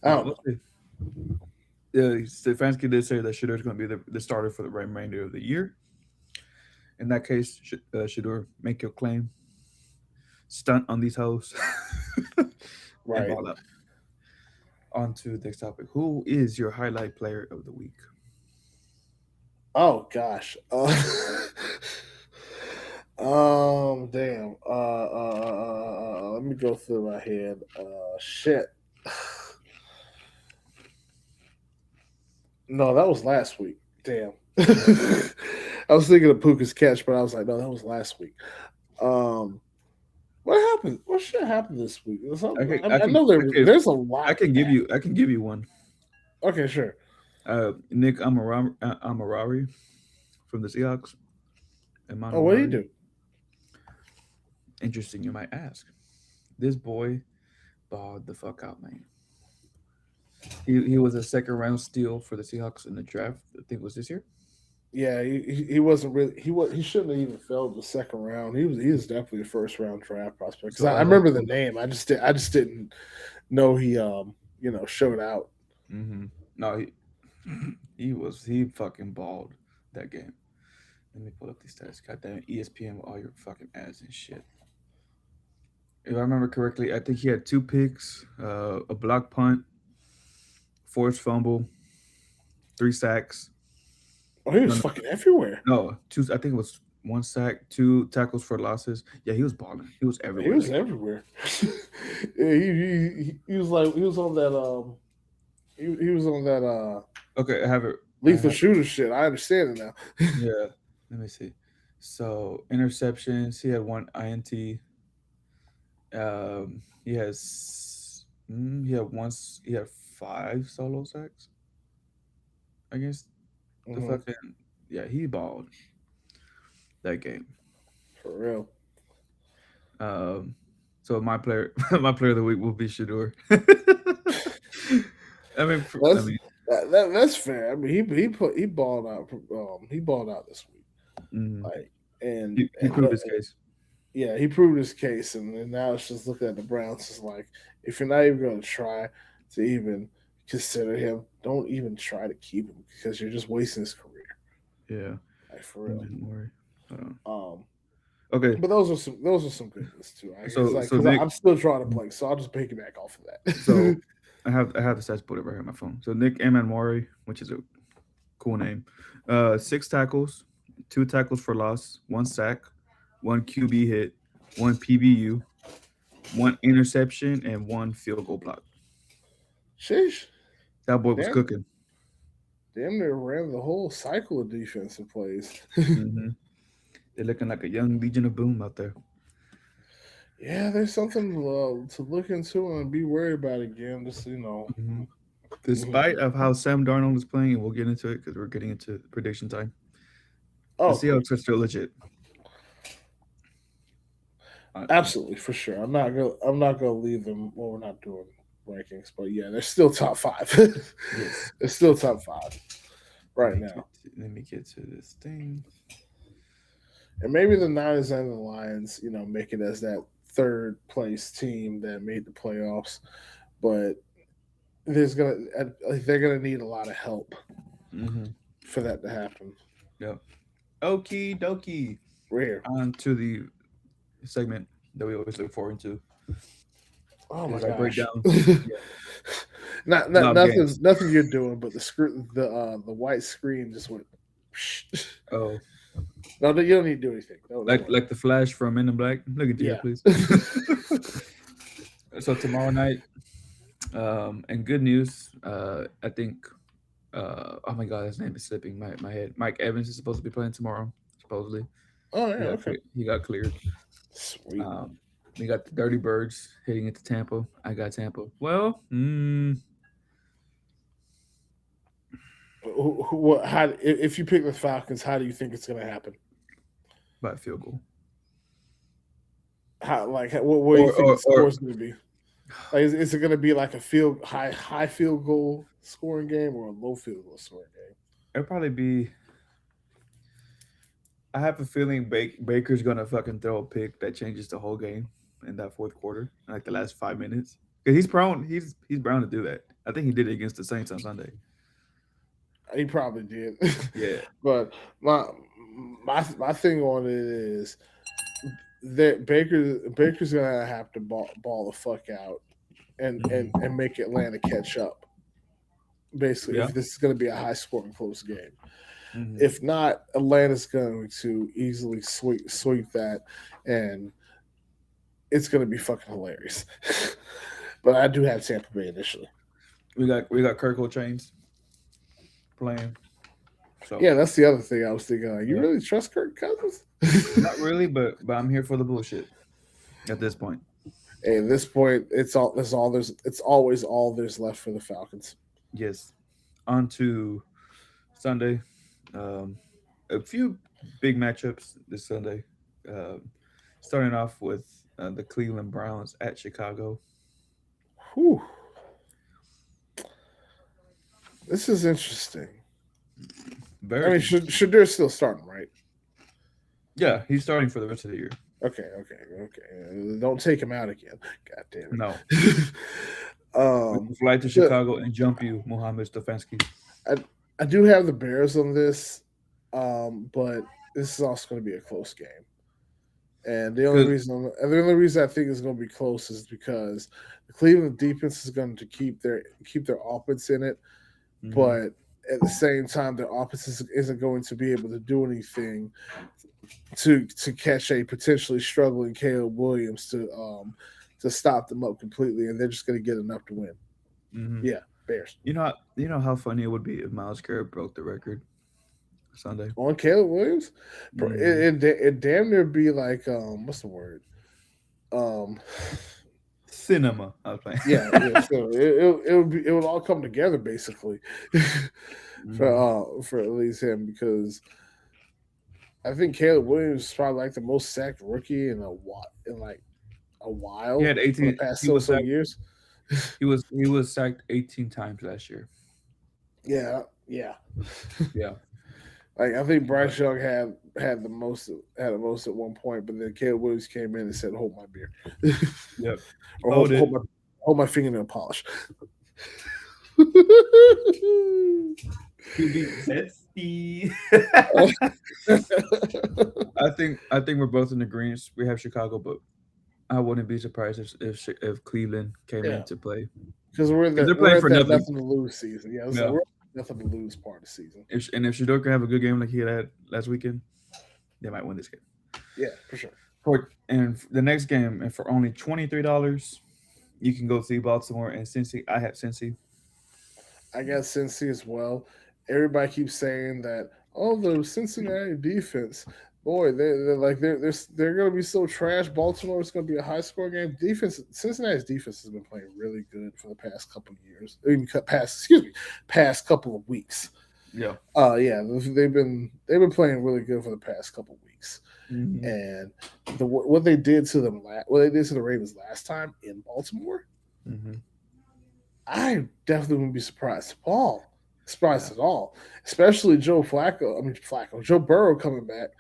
I don't We'll know. see. Yeah, Stefanski did say that Shador's going to be the starter for the remainder of the year. In that case, Shador, make your claim, stunt on these hoes, and Right. ball out. On to the next topic. Who is your highlight player of the week? Oh gosh. Damn. Let me go through my head. Shit. No, that was last week. Damn. I was thinking of Puka's catch, but I was like, no, that was last week. Um, what happened? What shit happened this week? I know there's a lot that I can give you one. happened. Okay, sure. Nick Amarari from the Seahawks. Oh, what do you Amarari. do? Interesting, you might ask. This boy balled the fuck out, man. He was a second round steal for the Seahawks in the draft. I think it was this year. Yeah, he wasn't really he shouldn't have even failed the second round. He was definitely a first round draft prospect because So I remember the name. I just didn't know he showed out. hmm no, he fucking balled that game. Let me pull up these stats. Goddamn ESPN with all your fucking ads and shit. If I remember correctly, I think he had two picks, a block punt, forced fumble, 3 sacks. Oh, he was No, no, fucking everywhere. no, two. I think it was 1 sack, 2 tackles for losses. Yeah, he was balling. He was He everywhere was that game. everywhere. Yeah, he was like he was on that he was on that Okay, I have it. I lethal have shooter shit. I understand it now. yeah. Let me see. So interceptions. He had one INT. He had once. He had 5 solo sacks against the Hmm. fucking. Yeah, he balled that game. For real. Um, so my player, my player of the week will be Shador. I That's mean, that's fair. I mean, he balled out. He balled out this week. mm, Like and he and proved no, his case. yeah, he proved his case, and now it's just looking at the Browns. It's like if you're not even going to try to even consider him, don't even try to keep him because you're just wasting his career. Yeah, Like for real. Don't worry. Uh, Um, okay, but those are some good ones too. so Because Nick, I'm still drawing a blank, so I'll just piggyback off of so that. I have the stats pulled up right here on my phone. So Nick Mori, which is a cool name, 6 tackles, 2 tackles for loss, 1 sack, 1 QB hit, 1 PBU, 1 interception, and 1 field goal block. Sheesh, That boy was damn, cooking. damn near ran the whole cycle of defensive plays. Hmm. They're looking like a young Legion of Boom out there. Yeah, there's something to look into and be worried about again. Just Hmm. Mhm. Despite of how Sam Darnold is playing, and we'll get into it because we're getting into prediction time. The Oh, cool. Seahawks are still legit. Uh, Absolutely, for sure. I'm not gonna leave them. Well, we're not doing rankings, but yeah, they're still top five. yes. They're still top five Let right me get now. let me get to this thing. And maybe the Niners and the Lions, make it as that third place team that made the playoffs. But they're gonna need a lot of help Hmm. for that to happen. Yep. Okie dokie. Rare. On to the segment that we always look forward to Oh my is our gosh. breakdown. Yeah. Not Not games. nothing you're doing, but the white screen just went. Oh, No, you don't need to do anything. No, don't worry. like the Flash from Men in Black. Look into here, Yeah. please. So tomorrow night, and good news. I think. Oh my God, his name is slipping my head. Mike Evans is supposed to be playing tomorrow. Supposedly, Oh yeah. Okay. He got cleared. Sweet. Um, we got the Dirty Birds heading into Tampa. I got Tampa. Well, What? How? If you pick the Falcons, how do you think it's going to happen? by field goal. How? Like, what do you think the score Or is going to be? Like, is it going to be like a high field goal scoring game or a low field goal scoring game? it'll probably be. I have a feeling Baker's gonna fucking throw a pick that changes the whole game in that fourth quarter, like the last 5 minutes, because he's prone. He's bound to do that. I think he did it against the Saints on Sunday. He probably did, Yeah. but my thing on it is that Baker's gonna have to ball the fuck out and make Atlanta catch up. Basically, Yeah. if this is going to be a high scoring close game, Hmm. if not, Atlanta's going to easily sweep that, and it's going to be fucking hilarious. But I do have Tampa Bay initially. We got Kirkle chains playing. So Yeah, that's the other thing I was thinking. Like, you yeah, really trust Kirk Cousins? not really, but I'm here for the bullshit at this point. Hey, at this point, it's always all there's left for the Falcons. Yes. On to Sunday. Um, a few big matchups this Sunday. Um Starting off with the Cleveland Browns at Chicago. Whew, this is interesting. I Very mean, interesting. Shadur's still starting, right? Yeah, he's starting for the rest of the year. Okay. Don't take him out again. God damn No, it. we can um, fly to the, Chicago and jump you, Mohamed Stefanski. I I do have the Bears on this, but this is also going to be a close game. And Because the only reason I think it's going to be close is because the Cleveland defense is going to keep their offense in it, but at the same time, their offense isn't going to be able to do anything to catch a potentially struggling Caleb Williams to stop them up completely, and they're just going to get enough to win. Yeah, Bears you know how funny it would be if Miles Garrett broke the record Sunday. on Caleb Williams. Hmm. It damn near be like what's the word? Um, Cinema. I was playing. yeah. So it would all come together basically Hmm. for at least him because I think Caleb Williams is probably like the most sacked rookie in like a He while had for the 18. past He was so sacked. years. He was sacked 18 times last year. Yeah. Yeah. Like I think But Bryce Young had the most at one point, but then Caleb Williams came in and said, "Hold my beer," yep. or Hold it. hold my fingernail polish. To be zesty. I think we're both in agreement. We have Chicago, but I wouldn't be surprised if Cleveland came Yeah, in to play because because they're we're playing at for that nothing. nothing to lose season. Yeah, so Yeah. we're at nothing to lose part of the season. If Shador can have a good game like he had last weekend, they might win this game. Yeah, for sure. The next game, and for only $23, you can go see Baltimore and Cincy. I have Cincy. I got Cincy as well. Everybody keeps saying that. Oh, the Cincinnati defense, boy, they're going to be so trash. Baltimore is going to be a high score game. Cincinnati's defense has been playing really good for the past couple of years. I mean, past couple of weeks. Yeah. Yeah, they've been playing really good for the past couple of weeks. Hmm. And what they did to what they did to the Ravens last time in Baltimore, Hmm. I definitely wouldn't be Yeah. surprised at all. Especially Joe Flacco. I mean Flacco, Joe Burrow coming back,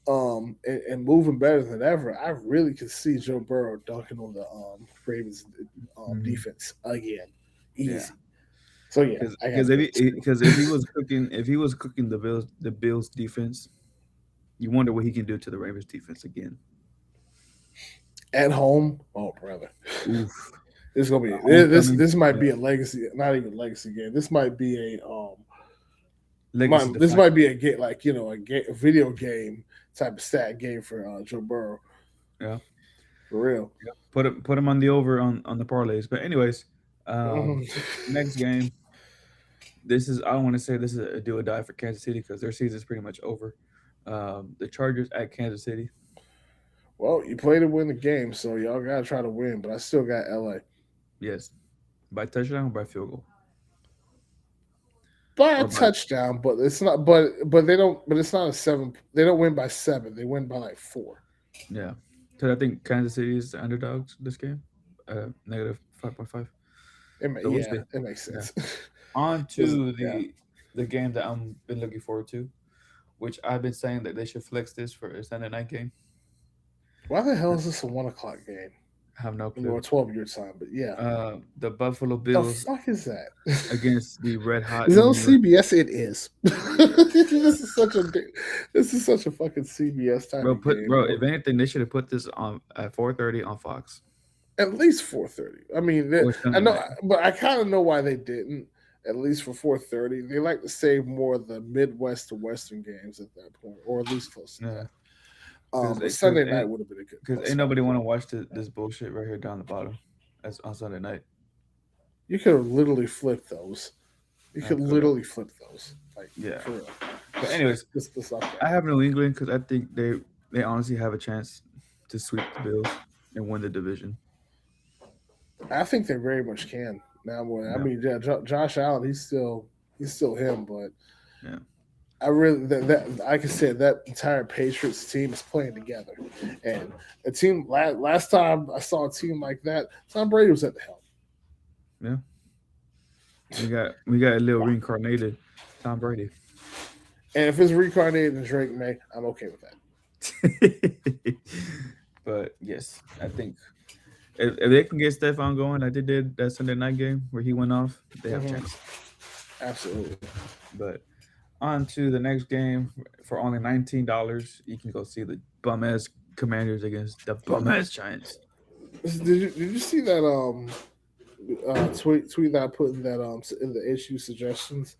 and moving better than ever. I really could see Joe Burrow dunking on the Ravens Hmm. defense again, Yeah. easy. So yeah, I got Because the Ravens if he was cooking the Bills defense, you wonder what he can do to the Ravens defense again. at home. Oh brother, Oof. It's gonna be Homecoming, this might be yeah, a legacy, not even legacy game. This might be a legacy this defining. might be a game like a video game type of stat game for Joe Burrow Yeah, for real. put him on the over on the parlays. But anyways, um, Mhm. next game. This is I don't want to say this is a do or die for Kansas City because their season's pretty much over. The Chargers at Kansas City. Well, you play to win the game, so y'all gotta try to win. But I still got LA Yes, by touchdown or by field goal by a or by touchdown, but it's not. But they don't. But it's not a seven. They don't win by seven. They win by like four. yeah. Because I think Kansas City is the underdogs this game. Negative 5.5. So we'll Yeah, see. it makes Yeah. sense. On 'Cause, to yeah, the game that I'm been looking forward to, which I've been saying that they should flex this for a Sunday night game. why the hell is this a 1 o'clock game? I have no clue. Or 12 your time? But yeah, The Buffalo the Bills fuck is that? against the Red Hot Is that on New York. CBS? It is. This is such a fucking CBS type of game, Bro. bro. If anything, they should have put this on at 4:30 on Fox At least 4:30. I mean, or I Sunday know, night. but I kind of know why they didn't. At least for 4:30, they like to save more of the Midwest to Western games at that point, or at least close to Yeah, that. because But Sunday night would have been a good ain't spot nobody to want put to it. watch this bullshit right here down the bottom. That's on Sunday night. You could have literally flipped those. You I could could have. literally flip those, like Yeah. for real. But anyways, This not I that. have New England because I think they honestly have a chance to sweep the Bills and win the division. I think they very much can now. Boy, I Yeah, mean, yeah, Josh Allen, he's still him, but yeah, I really that like I said, that entire Patriots team is playing together, and a team last time I saw a team like that, Tom Brady was at the helm. yeah. We got a little reincarnated Tom Brady. And if it's reincarnated in Drake May, I'm okay with that. But yes, I think if they can get Stefan going, like they did that Sunday night game where he went off, they have a Hmm. chance. Absolutely. But on to the next game for only $19, you can go see the bum ass Commanders against the bum ass Giants. Did you see that tweet that I put in that in the issue suggestions?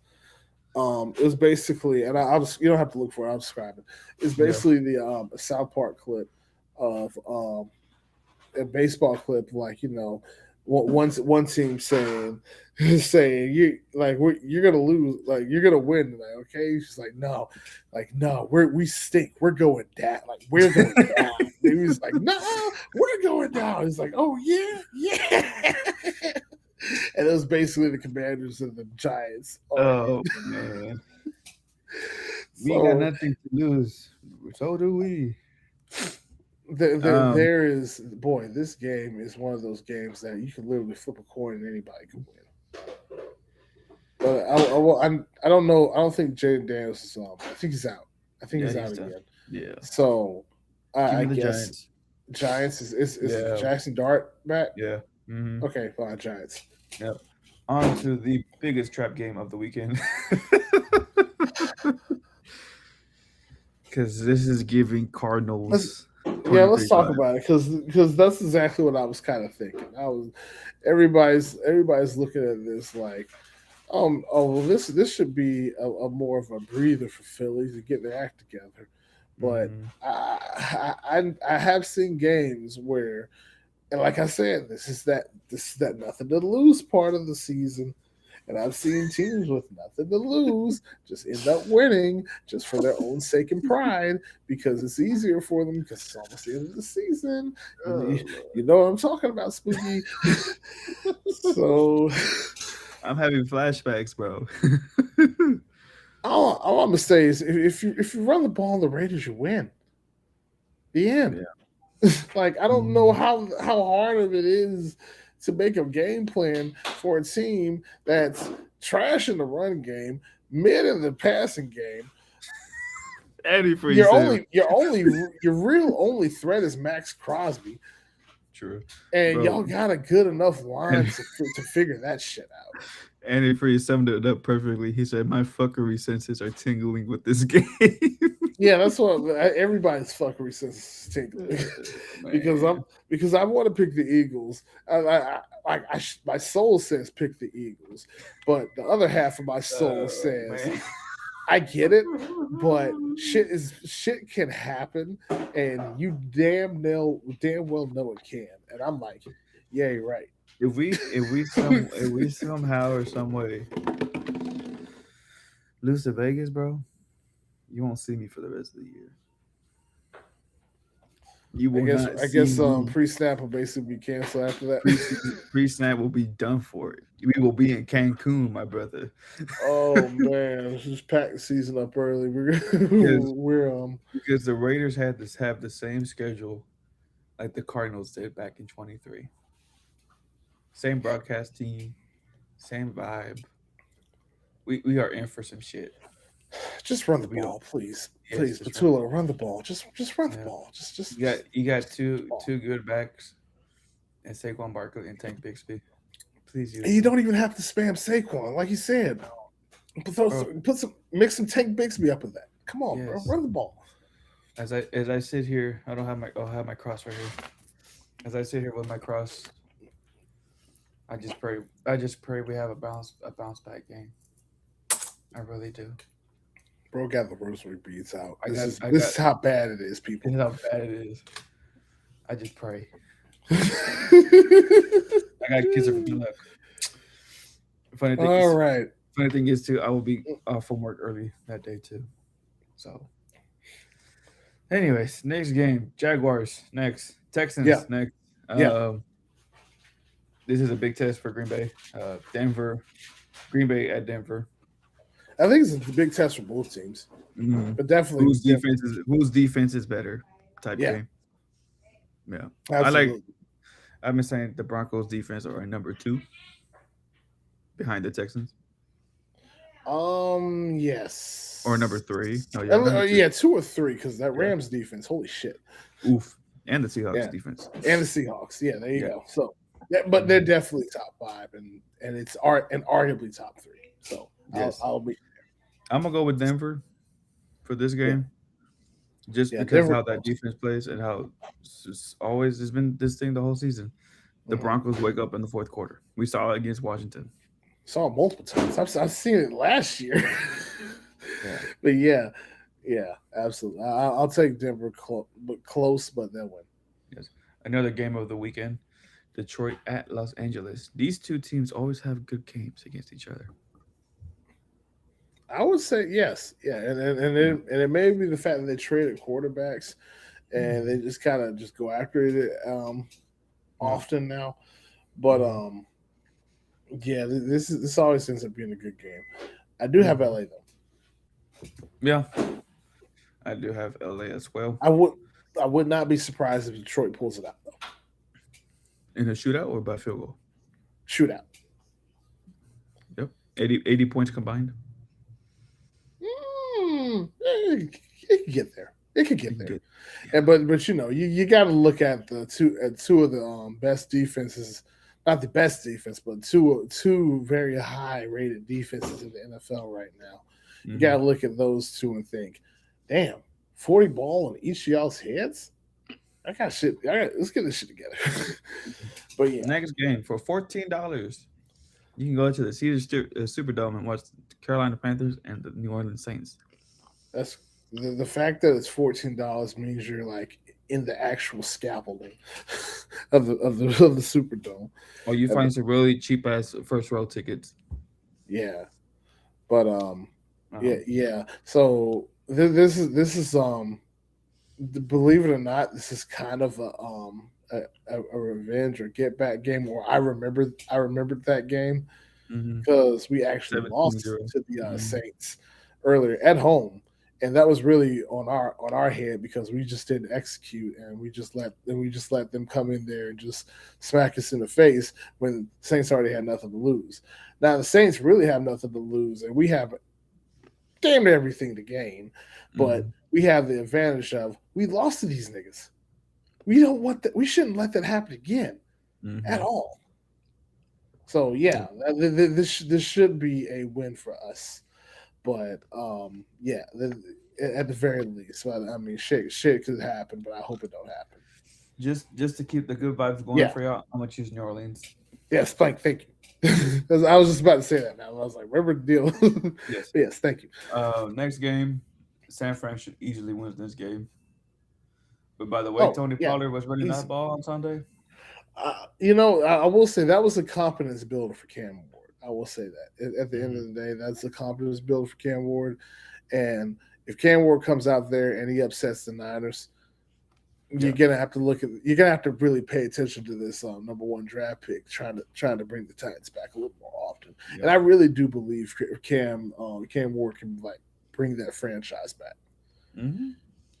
It was basically, and I'll just you don't have to look for it. I'll describe it. It's Yeah, basically the South Park clip of a baseball clip, like one team saying saying you're gonna lose, like you're gonna win tonight, okay? She's like no, we stink, we're going down, like we're going down. And he was like, no, we're going down. He's like, oh yeah, yeah. And it was basically the Commanders and the Giants. oh man, we got So nothing to lose. So do we. Um, there is, boy, this game is one of those games that you can literally flip a coin and anybody can win. But I don't know. I don't think Jaden Daniels is. I think he's out. I think yeah, he's out he's done. again. Yeah, So give I me the guess Giants. Giants is Yeah, Jackson Dart back. yeah. Mm-hmm. Okay, fine, Giants. Yep. On to the biggest trap game of the weekend. Because this is giving Let's Cardinals yeah, let's talk 23-5. about it because that's exactly what I was kind of thinking. I was everybody's looking at this like, well, this should be a more of a breather for Philly to get their act together. But Mm-hmm. I have seen games where, and like I said, this is that nothing to lose part of the season. And I've seen teams with nothing to lose just end up winning just for their own sake and pride because it's easier for them because it's almost the end of the season. Oh, You know what I'm talking about, Spooky. So I'm having flashbacks, bro. all I'm gonna say is if you run the ball on the Raiders, you win. The end. Yeah. Like I don't know Mhm. how hard of it is to make a game plan for a team that's trash in the run game, mid in the passing game. Antifreeze. Your real only threat is Max Crosby, True, and bro. y'all got a good enough line And to figure that shit out. Andy Free summed it up perfectly. He said, "My fuckery senses are tingling with this game." Yeah, that's what everybody's fuckery sense is tingling because Man. I want to pick the Eagles. My soul says pick the Eagles, but the other half of my soul says Man. I get it, but shit can happen, and you damn well know it can. And I'm like, yeah, you're right. If we somehow or some way lose to Vegas, bro, you won't see me for the rest of the year. You will not I see guess me. pre snap will basically be canceled after that. Preseason pre snap will be done for it. We will be in Cancun, my brother. Oh man, let's just pack the season up early. because We're because the Raiders had this have the same schedule like the Cardinals did back in 23. Same broadcast team, same vibe. We are in for some shit. just run the We are, ball, please, yes, please, just run the Patula, ball. run the ball. Just run the Yeah. ball. Just You got two ball. two good backs and Saquon Barkley and Tank Bixby. Please And use you them. don't even have to spam Saquon, like you said. Bro, Put some mix some Tank Bixby up with that. Come on, bro, yes. run the ball. As I sit here, I'll have my cross right here. As I sit here with my cross, I just pray we have a bounce back game. I really do. Bro got the rosary beads out. I This got is how bad it is, this people. is how bad it is. I just pray. I got kids from luck. Funny thing All is right. funny thing is too, I will be off from work early that day too. So anyways, next game. Jaguars next. Yeah, Texans next. yeah. Um this is a big test for Green Bay. Denver. Green Bay at Denver. I think it's a big test for both teams, Mhm. but definitely Denver. Whose defense is better type Yeah, game. Yeah. I like absolutely. I've been saying the Broncos defense are number 2 behind the Texans. Or number Yes. 3. No, yeah, number 3. Yeah, two or three because that Yeah. Rams defense, holy shit. Oof. And the Seahawks Yeah, defense. and the Seahawks. Yeah, there you Yeah. go. So, yeah, but they're Mhm. definitely top five, and it's art and arguably top three. So Yes. I'll be I'm gonna go with Denver for this yeah, game, just yeah. because Denver how that close. defense plays and how it's always has been this thing the whole season. The Mm-hmm. Broncos wake up in the fourth quarter. We saw it against Washington. Saw it multiple times. I've seen it last year, Yeah. but yeah, yeah, absolutely. I'll take Denver, but close, but they'll win. Yes. Another game of the weekend. Detroit at Los Angeles. These two teams always have good games against each other. I would say yes, yeah, Yeah. and it may be the fact that they traded quarterbacks and they just kind of just go after it Yeah. often now. But Hmm. yeah, this always ends up being a good game. I do have Hmm. LA though. Yeah. I do have LA as well. I would I would not be surprised if Detroit pulls it out though. In a shootout or by field goal? Shootout. Yep. 80 points combined. It could get there. It could You get can there. get. And but you know you got to look at the two of the best defenses, not the best defense, but two very high rated defenses in the NFL right now. You got Hmm. to look at those two and think, damn, 40 ball on each of y'all's heads. I got shit. Let's get this shit together. But yeah, Next game for $14. You can go to the Superdome and watch the Carolina Panthers and the New Orleans Saints. that's the fact that it's $14 means you're like in the actual scaffolding of the Superdome. Or you Uh, find some really cheap ass first row tickets. Yeah, but yeah, Um, yeah. So this is believe it or not, this is kind of a revenge or get back game where I remembered that game mhm. because we actually 17-0. lost to the Mhm. Saints earlier at home, and that was really on our head because we just didn't execute and we just let them come in there and just smack us in the face when Saints already had nothing to lose. Now the Saints really have nothing to lose, and we have damn near everything to gain, but Mhm. we have the advantage of we lost to these niggas. We don't want that. We shouldn't let that happen again at Mhm. all. So Yeah. yeah, this should be a win for us. But yeah, at the very least, I mean, shit could happen, but I hope it don't happen. Just to keep the good vibes going Yeah. for y'all, I'm gonna choose New Orleans. Yes, thank you. 'Cause I was just about to say that now. I was like, remember the deal. But Yes. yes, thank you. Next game, San Fran should easily win this game. But by the way, Oh Tony yeah, Pollard was running that easy. ball on Sunday. I will say that was a confidence builder for Cam Ward. I will say that at the end Hmm. of the day, that's a confidence builder for Cam Ward. And if Cam Ward comes out there and he upsets the Niners, Yeah. you're gonna have to really pay attention to this number one draft pick, trying to bring the Titans back a little more often. And Yeah. I really do believe Cam Ward can like bring that franchise back. Hmm.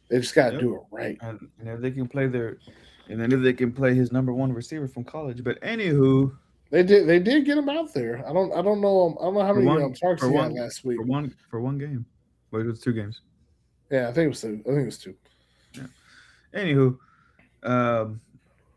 They just got to Yep. do it right. And if they can play their, and then if they can play his number one receiver from college. But anywho, They did get him out there. I don't know how for many one, targets for he had one, last week. for one game. Well, it was 2 games. Yeah, I think it was two. I think it was two. Yeah. Anywho, um,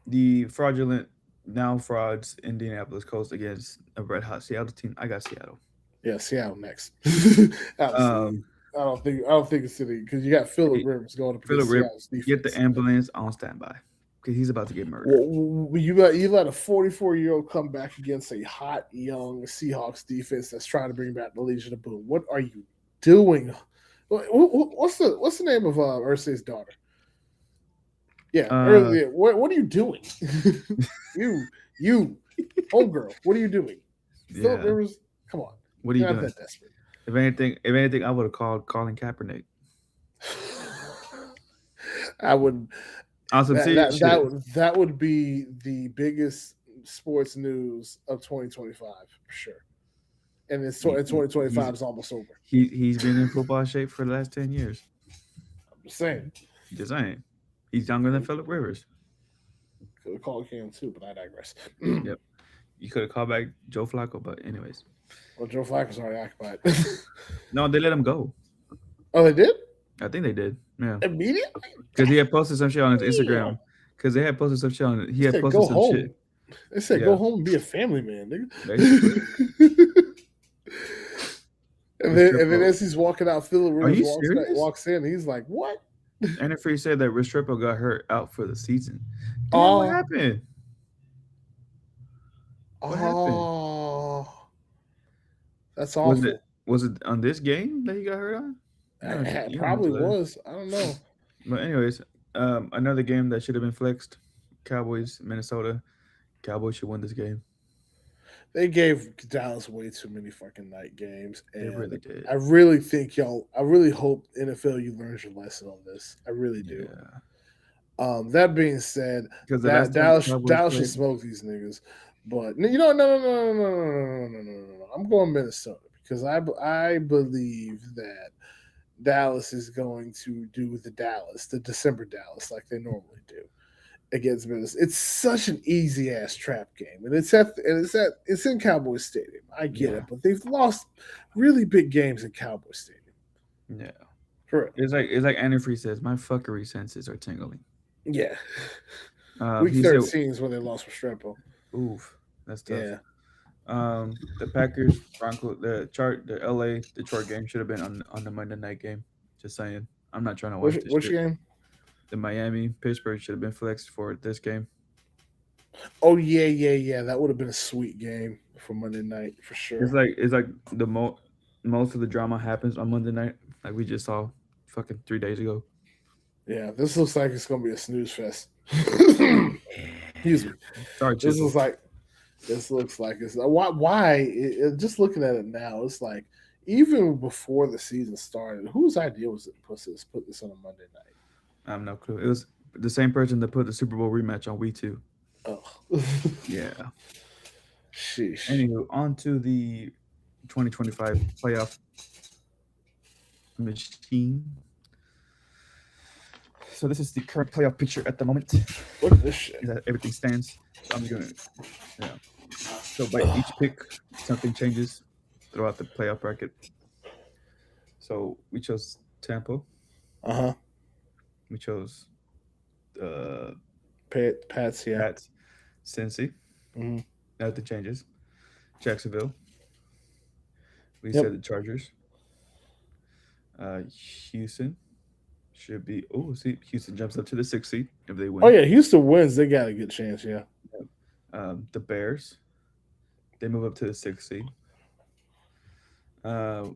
the fraudulent now frauds Indianapolis Colts against a red hot Seattle team. I got Seattle. Yeah, Seattle next. Absolutely. Um, I don't think it's city because you got Phillip hey, Rivers going up Philip against Rip, Seattle's get the defense. ambulance on standby because he's about to get murdered. Well, you let a 44-year-old come back against a hot young Seahawks defense that's trying to bring back the Legion of Boom. What are you doing? What's the name of Ursay's daughter? Yeah, Uh, earlier. What are you doing? you you homegirl. What are you doing? Philip yeah. Rivers, come on. What are you You're not doing? that desperate. If anything, I would have called Colin Kaepernick I would on some that serious that that shit. would that would be the biggest sports news of 2025 for sure. And He, 2025 he's is almost over. he's been in football shape for the last 10 years. I'm just saying. Just saying, he's younger than Philip Rivers. Could have called Cam too, but I digress. Yep. You could have called back Joe Flacco, but anyways, Well, Joe Flacco's already occupied. no, they let him go. Oh, they did I think they did. Yeah, immediately. because he had posted some shit on his Damn. Instagram. Because they had posted some shit on. He They had said posted go some shit. home. They said Yeah, go home and be a family man, basically. nigga. And then Restrepo. as he's walking out, Phillip Are Rivers you serious? walks in. He's like, "What? Antifree said that Restrepo got hurt out for the season. Damn, what Oh, happened? What happened? oh, that's Was it awful." was it on this game that he got hurt on? It You don't probably mention that. was. I don't know. But anyways, another game that should have been flexed. Cowboys, Minnesota. Cowboys should win this game. They gave Dallas way too many fucking night games, They and really did. I really think y'all. I really hope NFL you learned your lesson on this. I really do. Yeah, That being said, because the that last time the Cowboys Dallas should played, smoke these niggas. But no, no, no, no, no, no, no, no, no, no, no, no. I'm going Minnesota because I believe that Dallas is going to do the December Dallas, like they normally do against Minnesota. It's such an easy ass trap game, and it's in Cowboys Stadium. I get yeah, it, but they've lost really big games in Cowboys Stadium. yeah. For real. It's like Antifree says, my fuckery senses are tingling. Yeah, week He said, 13 is when they lost for Strepo. "Oof, that's tough." Yeah, The Packers, Bronco, the LA Detroit game should have been on the Monday night game. Just saying. I'm not trying to watch this which shit. game? The Miami Pittsburgh should have been flexed for this game. Oh yeah, yeah, yeah. That would have been a sweet game for Monday night for It's sure. like it's like the most of the drama happens on Monday night, like we just saw, fucking 3 days ago. Yeah, this looks like it's gonna be a snooze fest. Excuse me. Sorry, This Chisel. looks like it's why just looking at it now, it's like even before the season started, whose idea was it to put this on a Monday night? I have no clue. It was the same person that put the Super Bowl rematch on Week 2. Oh, Yeah. sheesh. Anywho, on to the 2025 playoff machine. So this is the current playoff picture at the moment. Look at this shit. That everything stands. So I'm gonna, yeah. So by each pick, something changes throughout the playoff bracket. So we chose Tampa. Uh huh. We chose uh, Pats, yeah. Pats, Cincy. Mm-hmm. Nothing changes. Jacksonville. We Yep. said the Chargers. Houston should be. Oh, see, Houston jumps up to the 6th seed if they Oh win. yeah, Houston wins. They got a good chance. Yeah. The Bears, they move up to the 6th seed. Uh,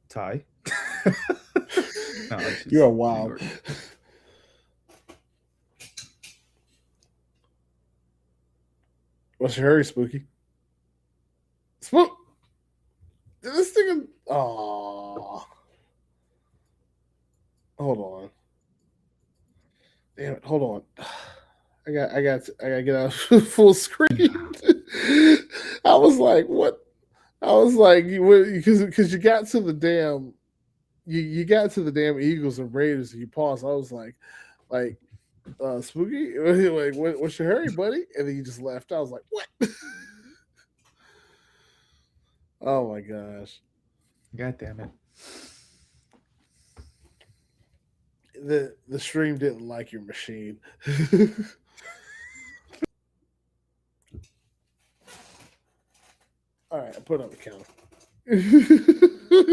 tie. No, it's You just are New wild. York. What's your hurry, Spooky? Spook. This thing. Oh, hold on. Damn it. Hold on. I gotta get out full screen. I was like, what? I was like, because you got to the damn, you got to the damn Eagles and Raiders and you paused. I was like, Spooky, like, what's your hurry, buddy? And then you just left. I was like, what? Oh my gosh. God damn it. The stream didn't like your machine. All right, I put up the counter.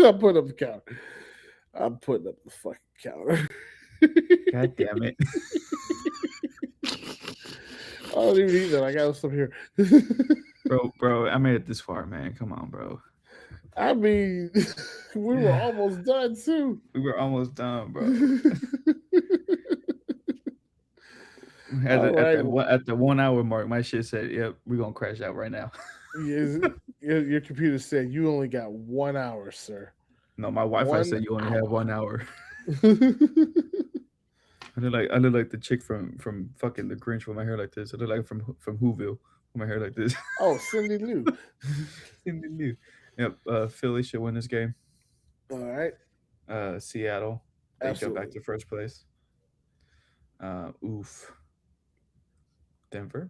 I put up the counter. I'm putting up the fucking counter. God damn it. I don't even need that. I got stuff here. Bro, I made it this far, man. Come on, bro. I mean, we were almost done too. We were almost done, bro. All right. At the 1 hour mark, my shit said, "Yep, we're gonna crash out right now." Your computer said you only got 1 hour, sir. No, my Wi-Fi One said you only have hour. 1 hour. I look like the chick from fucking the Grinch with my hair like this. I look like from Whoville with my hair like this. Oh, Cindy Lou. Cindy Lou. Yep. Philly should win this game. All right. Seattle, they jump back Absolutely. to first place. Oof. Denver.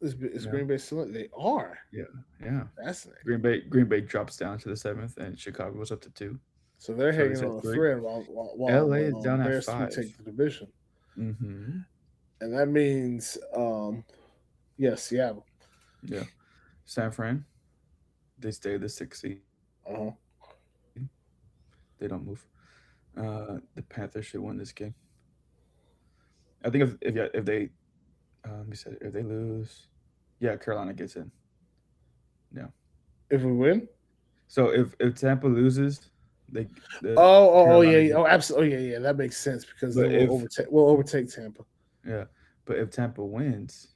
Is Yeah. Green Bay still? They are. Yeah. Yeah. Fascinating. Green Bay drops down to the 7th, and Chicago goes up to 2. So they're Philly's hanging at on a 3. thread while LA the is down at Bears 3 5. take the division, Mm-hmm. and that means, yeah, Seattle. Yeah. San Fran, they stay the 6th seed. Uh-huh. They don't move. The Panthers should win this game. I think if they let me say if they lose, yeah, Carolina gets in. Yeah. If we win, So if Tampa loses, they the yeah, Carolina yeah. gets. Oh, absolutely, oh, yeah, yeah. That makes sense because But then if we'll overtake Tampa. yeah, but if Tampa wins,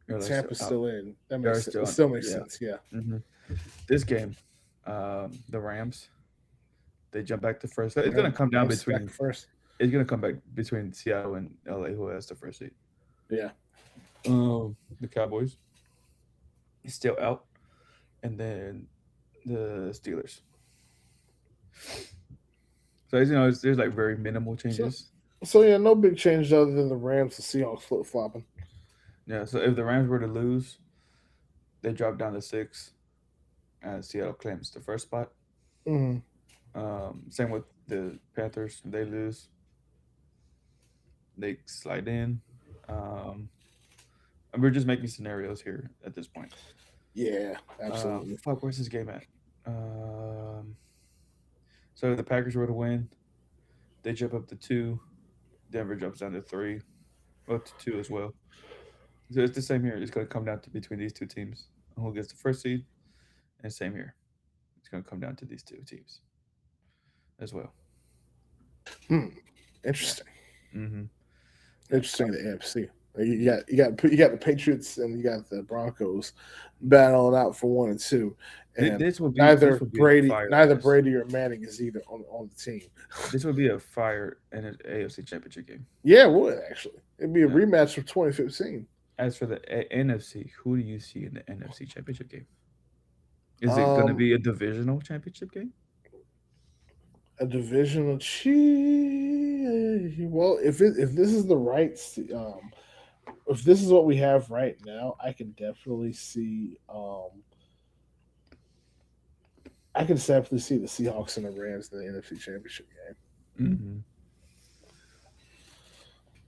you're like still Tampa's out. still in. That They're makes sense. It still still makes yeah. sense. Yeah. Hmm. This game, the Rams, they jump back to first. It's gonna Ram, come down Rams back between. first. It's gonna come back between Seattle and LA, who has the first seed. Yeah. The Cowboys is still out, and then the Steelers. So there's like very minimal So changes. so yeah, no big changes other than the Rams and Seahawks flip flopping. Yeah. So if the Rams were to lose, they drop down to 6, and Seattle claims the first spot. Mm-hmm. Same with the Panthers. If they lose, they slide in. And we're just making scenarios here at this point. Yeah, absolutely. Fuck, where's this game at? Um, so if the Packers were to win, they jump up to 2. Denver jumps down to 3, well to 2 as well. So it's the same here. It's going to come down to between these two teams. Who gets the first seed? And same here. It's going to come down to these two teams as well. Hmm. Yeah. Interesting. Mm-hmm. Yeah. Interesting. The AFC. You got the Patriots and you got the Broncos battling out for 1 and 2, and This would be a fire neither fest. Brady or Manning is either on the team. This would be a fire in an AFC Championship game. Yeah, it would actually. It'd be a Yeah. rematch from 2015. As for the NFC, who do you see in the NFC Championship game? Is it going to Um, be a divisional championship game? a divisional. Well, if this is the right, if this is what we have right now, I can definitely see. I can definitely see the Seahawks and the Rams in the NFC Championship game.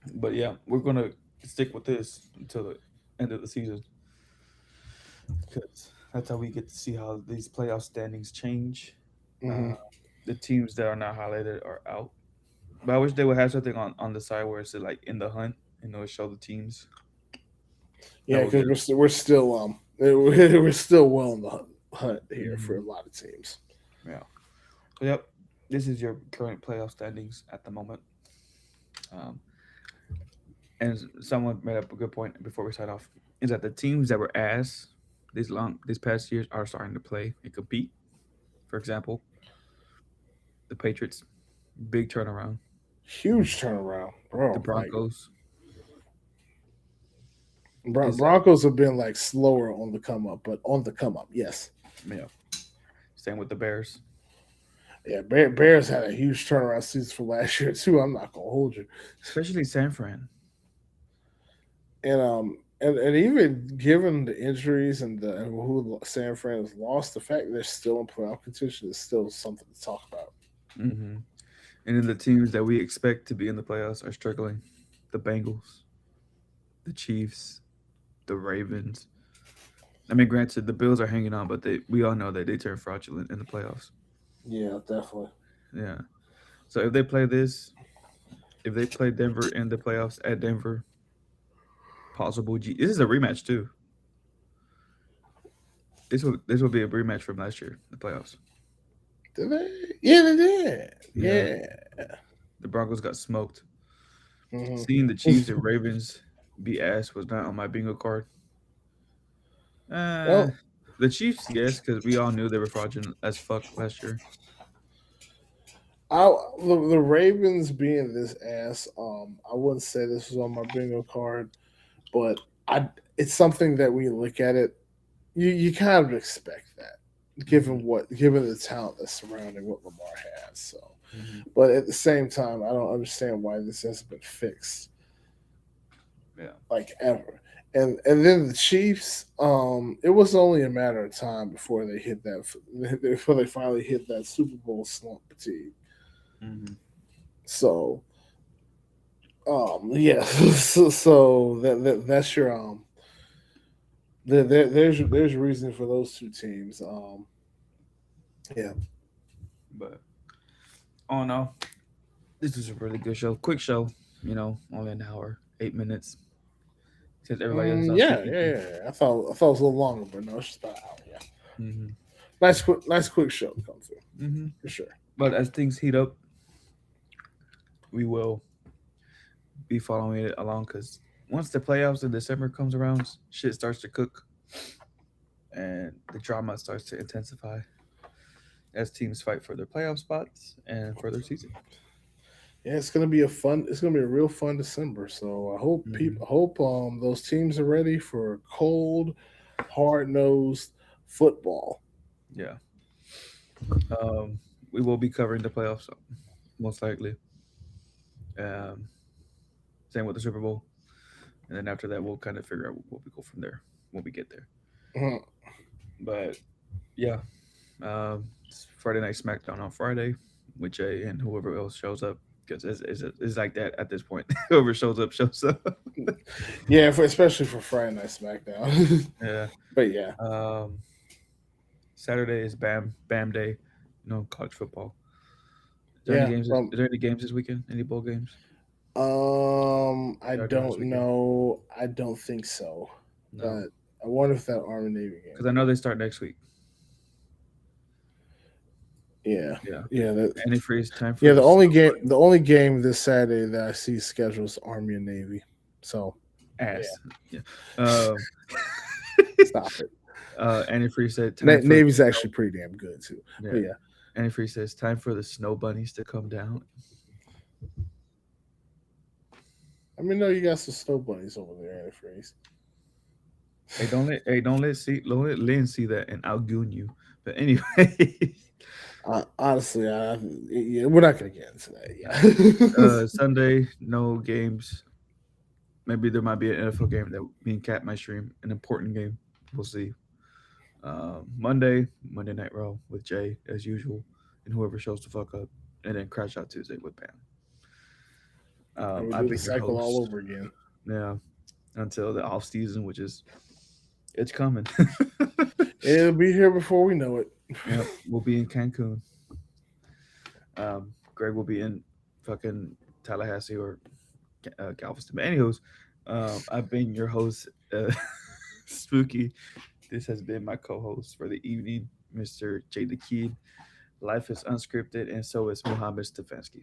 Hmm. But yeah, we're going to stick with this until the end of the season. because that's how we get to see how these playoff standings change. Hmm. Uh, the teams that are not highlighted are out. But I wish they would have something on the side where it's like in the hunt, show the teams. That Yeah, would be because we're still we're still well in the hunt here for hmm a lot of teams. yeah. So, yep, this is your current playoff standings at the moment. Um, and someone made up a good point before we start off is that the teams that were ass these past years are starting to play and compete. For example, the Patriots, big turnaround. Huge turnaround, The bro. Like Broncos is Broncos have been like slower on the come up, but on the come up, yes. yeah. Same with the Bears. Yeah, Bears had a huge turnaround season for last year too. I'm not gonna hold you. Especially San Fran. And even given the injuries and who San Fran has lost, the fact they're still in playoff contention is still something to talk about. hmm And then the teams that we expect to be in the playoffs are struggling. The Bengals, the Chiefs, the Ravens. I mean, granted, the Bills are hanging on, but we all know that they turn fraudulent in the playoffs. Yeah, definitely. Yeah. So if they play this, if they play Denver in the playoffs at Denver, possible this is a rematch too. This will be a rematch from last year, the playoffs. Did they? Yeah, they did. Yeah, Yeah. the Broncos got smoked. Hmm. Seeing the Chiefs and Ravens be ass was not on my bingo card. Uh, Well, the Chiefs, yes, because we all knew they were fraudulent as fuck last year. the Ravens being this ass, I wouldn't say this was on my bingo card, but I it's something that we look at it. You kind of expect that, hmm given the talent that's surrounding what Lamar has. So, hmm but at the same time, I don't understand why this hasn't been fixed Yeah. like ever. And then the Chiefs, it was only a matter of time before they hit that before they finally hit that Super Bowl slump fatigue. hmm So, yeah, so that's your there's reason for those two teams. Yeah. But oh no, this is a really good show. Quick show, only an hour, 8 minutes. Since everybody else is out Yeah, sleeping. yeah, yeah. I thought it was a little longer, but no, it's just about an hour. Yeah, hmm nice quick show to come through hmm for sure. But as things heat up, we will be following it along because once the playoffs in December comes around, shit starts to cook and the drama starts to intensify as teams fight for their playoff spots and for their season. Yeah, it's gonna be a real fun December. So hmm I hope those teams are ready for cold, hard nosed football. Yeah. Um, we will be covering the playoffs most likely. Um, Same with the Super Bowl, and then after that, we'll kind of figure out what we go from there when we get there. Mhm. But yeah, it's Friday Night SmackDown on Friday with Jay and whoever else shows up because it's like that at this point. Whoever shows up shows up. Yeah, especially for Friday Night SmackDown. Yeah. But yeah, Um, Saturday is Bam Day, college football. Is there any yeah. games? Is there any games this weekend? Any bowl games I starting this don't weekend? know. I don't think so. No, But I wonder if that Army Navy game because I know they start next week. will. Yeah, Yeah. yeah. Antifreeze time for Yeah, the snow the only game this Saturday that I see scheduled is Army and Navy. So yeah, ass. Yeah. Um, stop it. Antifreeze said time for the Navy's snow. actually pretty damn good too. But Yeah. yeah, Antifreeze says time for the snow bunnies to come down. I mean, no, you got some snow bunnies over there, antifreeze. Don't let Lynn see that, and I'll goon you. But anyway, Honestly, yeah, we're not gonna get into that. nah. Yeah. Sunday no games. Maybe there might be an NFL game that me and Cat might stream. An important game. We'll see. Monday Night Raw with Jay as usual, and whoever shows the fuck up, and then Crash Out Tuesday with Bam. And we I've do the been your cycle all host. over again. Yeah, until the off season, which is It's coming. It'll be here before we know it. Yep, we'll be in Cancun. Greg will be in fucking Tallahassee or Galveston. But anyways, I've been your host, Spooky. This has been my co-host for the evening, Mr. Jay the Kid. Life is unscripted, and so is Muhammad Stefanski.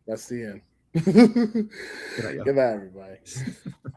That's the end. Good night, Good night, everybody. y'all.